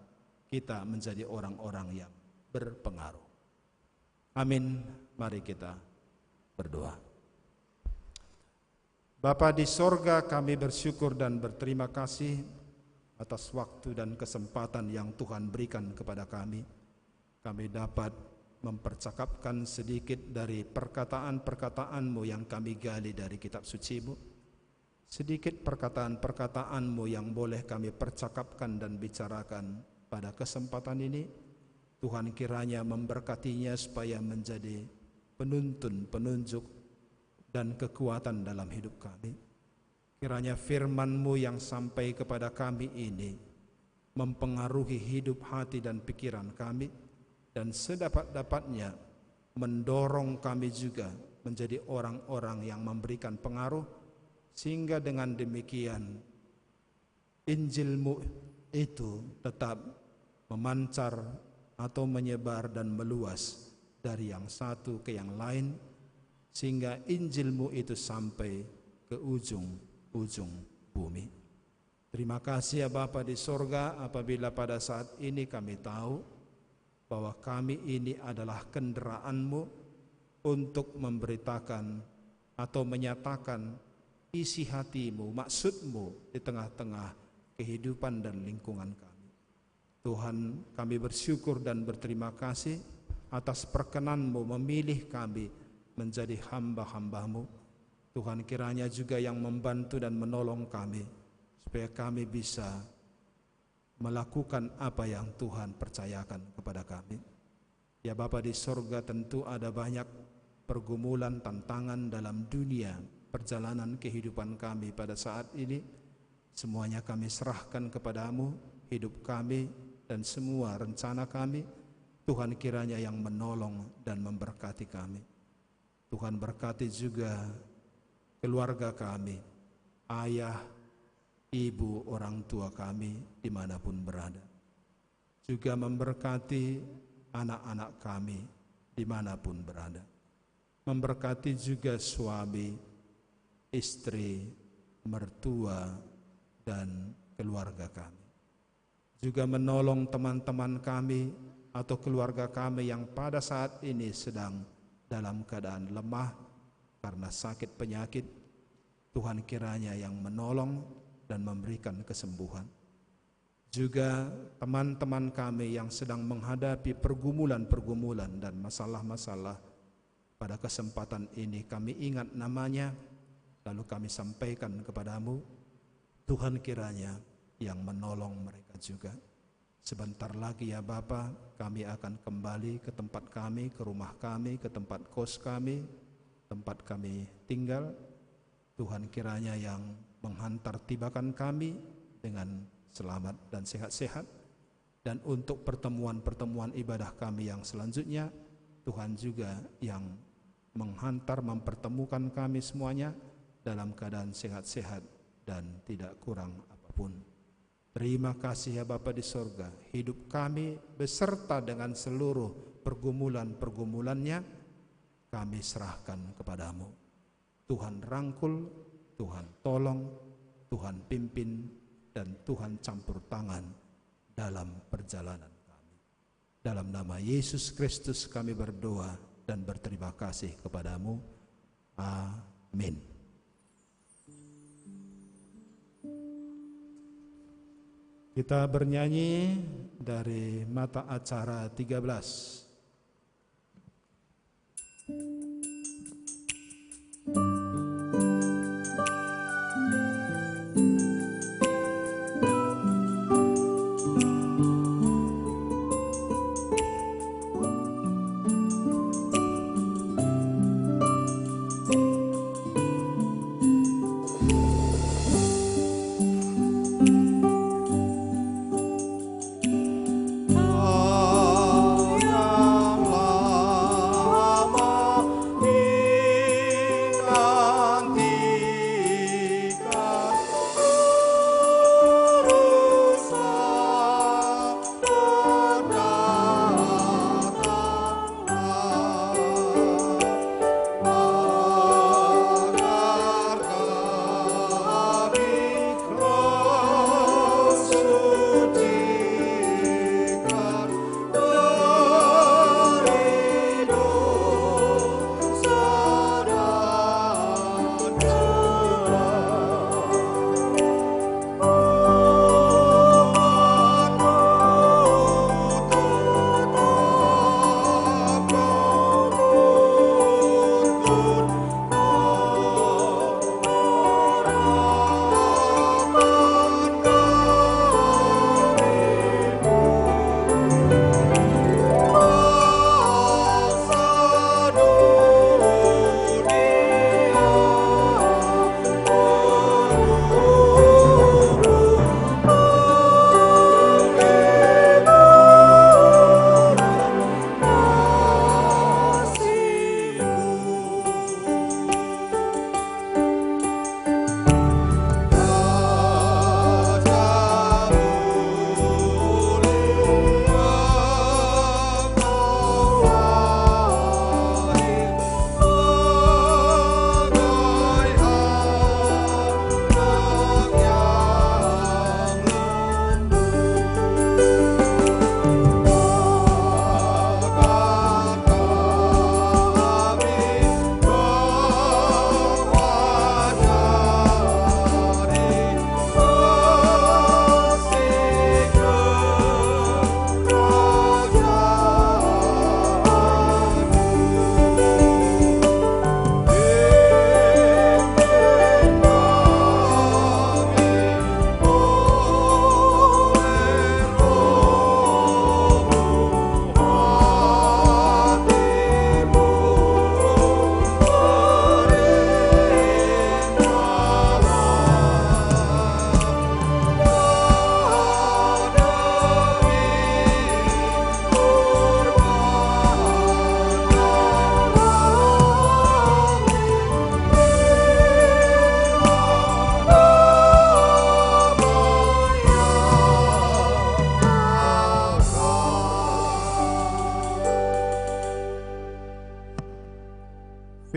kita menjadi orang-orang yang berpengaruh. Amin. Mari kita berdoa. Bapa di sorga, kami bersyukur dan berterima kasih atas waktu dan kesempatan yang Tuhan berikan kepada kami. Kami dapat mempercakapkan sedikit dari perkataan-perkataan-Mu yang kami gali dari kitab suci-Mu. Sedikit perkataan-perkataan-Mu yang boleh kami percakapkan dan bicarakan pada kesempatan ini. Tuhan kiranya memberkatinya supaya menjadi penuntun, penunjuk, dan kekuatan dalam hidup kami. Kiranya firman-Mu yang sampai kepada kami ini mempengaruhi hidup, hati, dan pikiran kami, dan sedapat-dapatnya mendorong kami juga menjadi orang-orang yang memberikan pengaruh, sehingga dengan demikian Injil-Mu itu tetap memancar atau menyebar dan meluas dari yang satu ke yang lain, sehingga Injil-Mu itu sampai ke ujung bumi. Terima kasih ya Bapa di sorga, apabila pada saat ini kami tahu bahwa kami ini adalah kendaraan-Mu untuk memberitakan atau menyatakan isi hati-Mu, maksud-Mu di tengah-tengah kehidupan dan lingkungan kami. Tuhan, kami bersyukur dan berterima kasih atas perkenan-Mu memilih kami menjadi hamba-hamba-Mu. Tuhan, kiranya juga yang membantu dan menolong kami supaya kami bisa melakukan apa yang Tuhan percayakan kepada kami. Ya Bapa di sorga, tentu ada banyak pergumulan, tantangan dalam dunia perjalanan kehidupan kami pada saat ini. Semuanya kami serahkan kepadamu, hidup kami dan semua rencana kami. Tuhan kiranya yang menolong dan memberkati kami. Tuhan berkati juga keluarga kami, ayah, ibu, orang tua kami dimanapun berada. Juga memberkati anak-anak kami dimanapun berada. Memberkati juga suami, istri, mertua, dan keluarga kami. Juga menolong teman-teman kami atau keluarga kami yang pada saat ini sedang dalam keadaan lemah karena sakit penyakit. Tuhan kiranya yang menolong dan memberikan kesembuhan. Juga teman-teman kami yang sedang menghadapi pergumulan-pergumulan dan masalah-masalah, pada kesempatan ini kami ingat namanya, lalu kami sampaikan kepadamu. Tuhan kiranya yang menolong mereka juga. Sebentar lagi ya Bapa, kami akan kembali ke tempat kami, ke rumah kami, ke tempat kos kami, tempat kami tinggal. Tuhan kiranya yang menghantar tibakan kami dengan selamat dan sehat-sehat. Dan untuk pertemuan-pertemuan ibadah kami yang selanjutnya, Tuhan juga yang menghantar, mempertemukan kami semuanya dalam keadaan sehat-sehat dan tidak kurang apapun. Terima kasih ya Bapa di sorga, hidup kami beserta dengan seluruh pergumulan-pergumulannya kami serahkan kepadamu. Tuhan rangkul, Tuhan tolong, Tuhan pimpin, dan Tuhan campur tangan dalam perjalanan kami. Dalam nama Yesus Kristus kami berdoa dan berterima kasih kepadamu. Amin. Kita bernyanyi dari mata acara 13. Oh,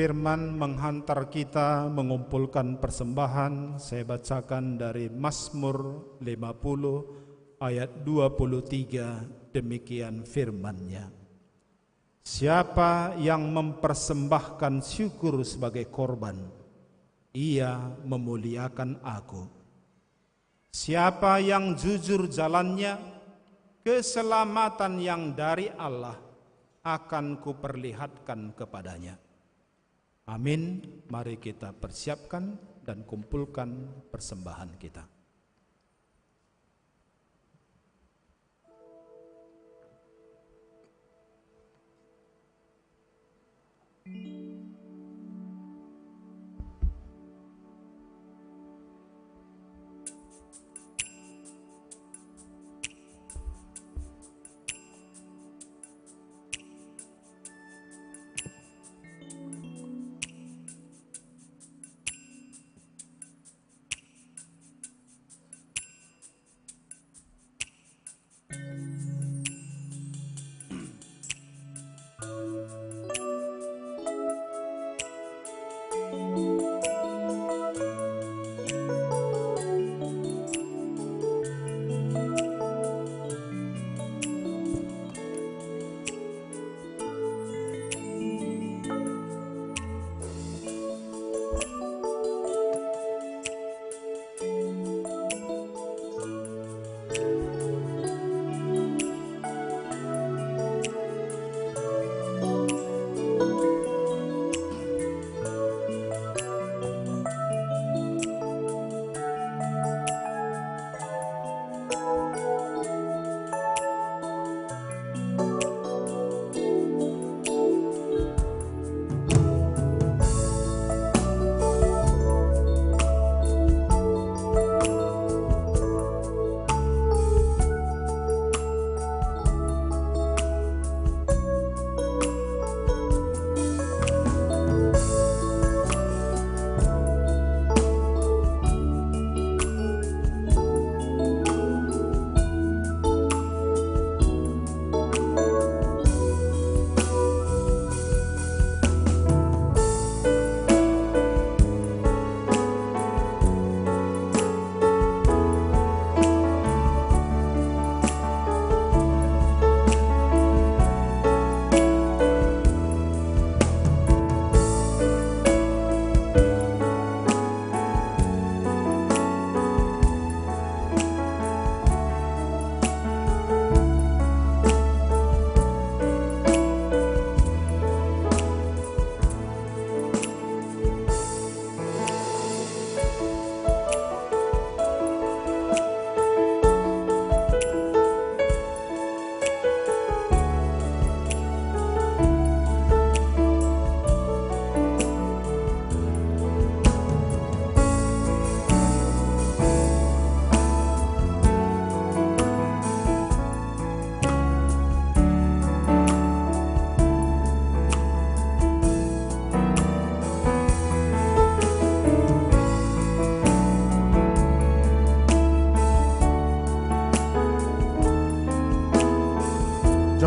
firman menghantar kita mengumpulkan persembahan. Saya bacakan dari Mazmur 50 ayat 23, demikian firman-Nya. Siapa yang mempersembahkan syukur sebagai korban, ia memuliakan aku. Siapa yang jujur jalannya, keselamatan yang dari Allah akan kuperlihatkan kepadanya. Amin. Mari kita persiapkan dan kumpulkan persembahan kita.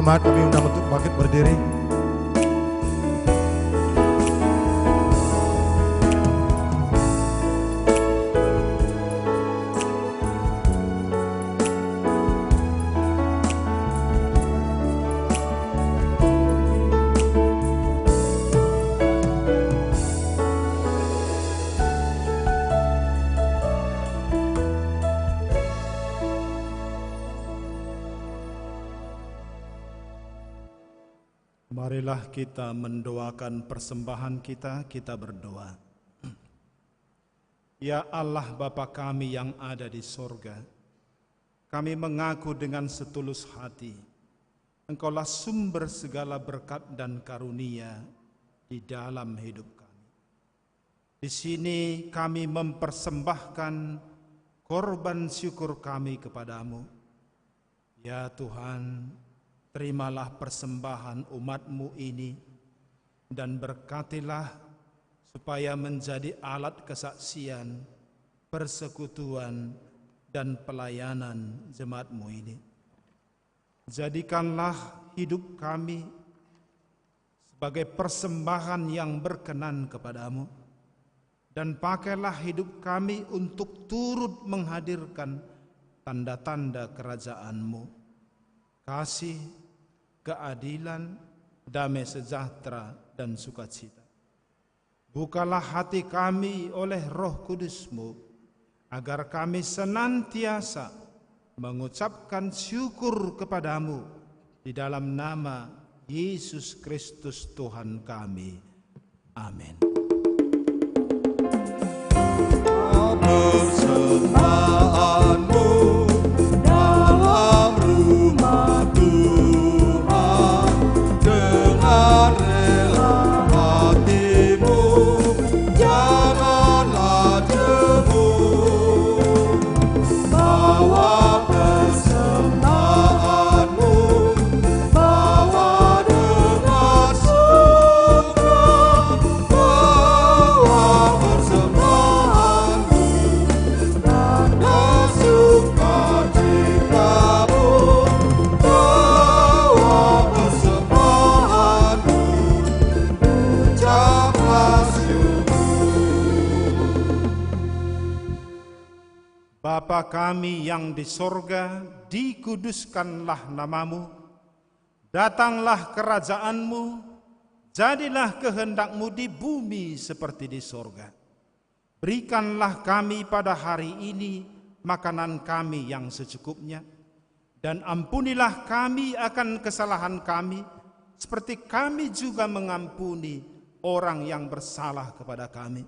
Jemaat kami undang untuk bangkit berdiri. Marilah kita mendoakan persembahan kita berdoa. Ya Allah Bapa kami yang ada di sorga, kami mengaku dengan setulus hati, Engkaulah sumber segala berkat dan karunia di dalam hidup kami. Di sini kami mempersembahkan korban syukur kami kepadamu. Ya Tuhan, terimalah persembahan umat-Mu ini dan berkatilah supaya menjadi alat kesaksian, persekutuan, dan pelayanan jemaat-Mu ini. Jadikanlah hidup kami sebagai persembahan yang berkenan kepadamu, dan pakailah hidup kami untuk turut menghadirkan tanda-tanda kerajaan-Mu, kasih, keadilan, damai sejahtera, dan sukacita. Bukalah hati kami oleh Roh Kudus-Mu, agar kami senantiasa mengucapkan syukur kepadamu di dalam nama Yesus Kristus Tuhan kami. Amin. Persembahanmu dalam rumah Tuhan, dengan rela hatimu, janganlah jemu. Bawa persembahanmu, bawa dengan suka, bawa persembahanmu dan sukacitamu, bawa persembahanmu, ucaplah syukur. Bapa kami yang di sorga, dikuduskanlah namamu, datanglah kerajaan-Mu, jadilah kehendak-Mu di bumi seperti di sorga. Berikanlah kami pada hari ini makanan kami yang secukupnya, dan ampunilah kami akan kesalahan kami, seperti kami juga mengampuni orang yang bersalah kepada kami.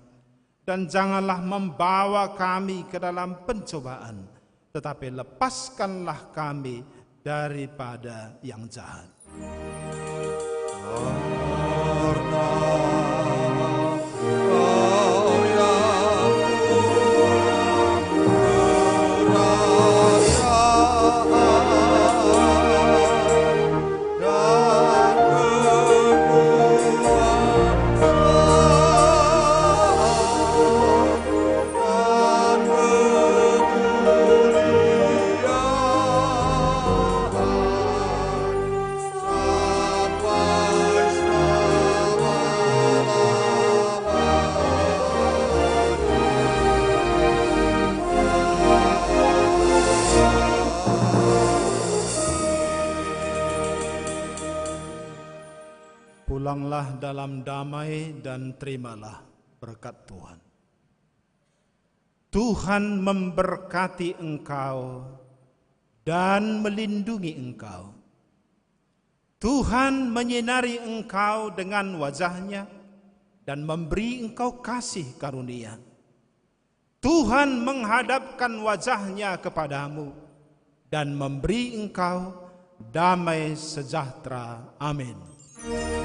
Dan janganlah membawa kami ke dalam pencobaan, tetapi lepaskanlah kami daripada yang jahat. Pulanglah dalam damai dan terimalah berkat Tuhan. Tuhan memberkati engkau dan melindungi engkau. Tuhan menyinari engkau dengan wajah-Nya dan memberi engkau kasih karunia. Tuhan menghadapkan wajah-Nya kepadamu dan memberi engkau damai sejahtera. Amin. Amin.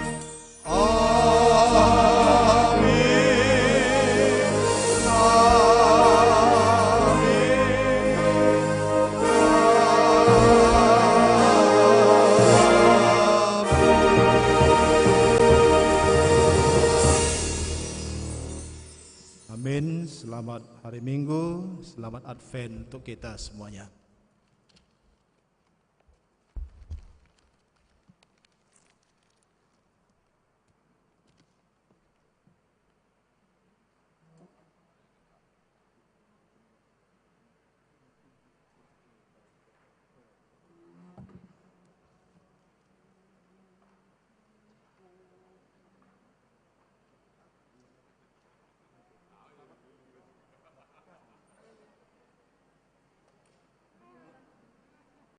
Selamat hari Minggu, selamat Advent untuk kita semuanya.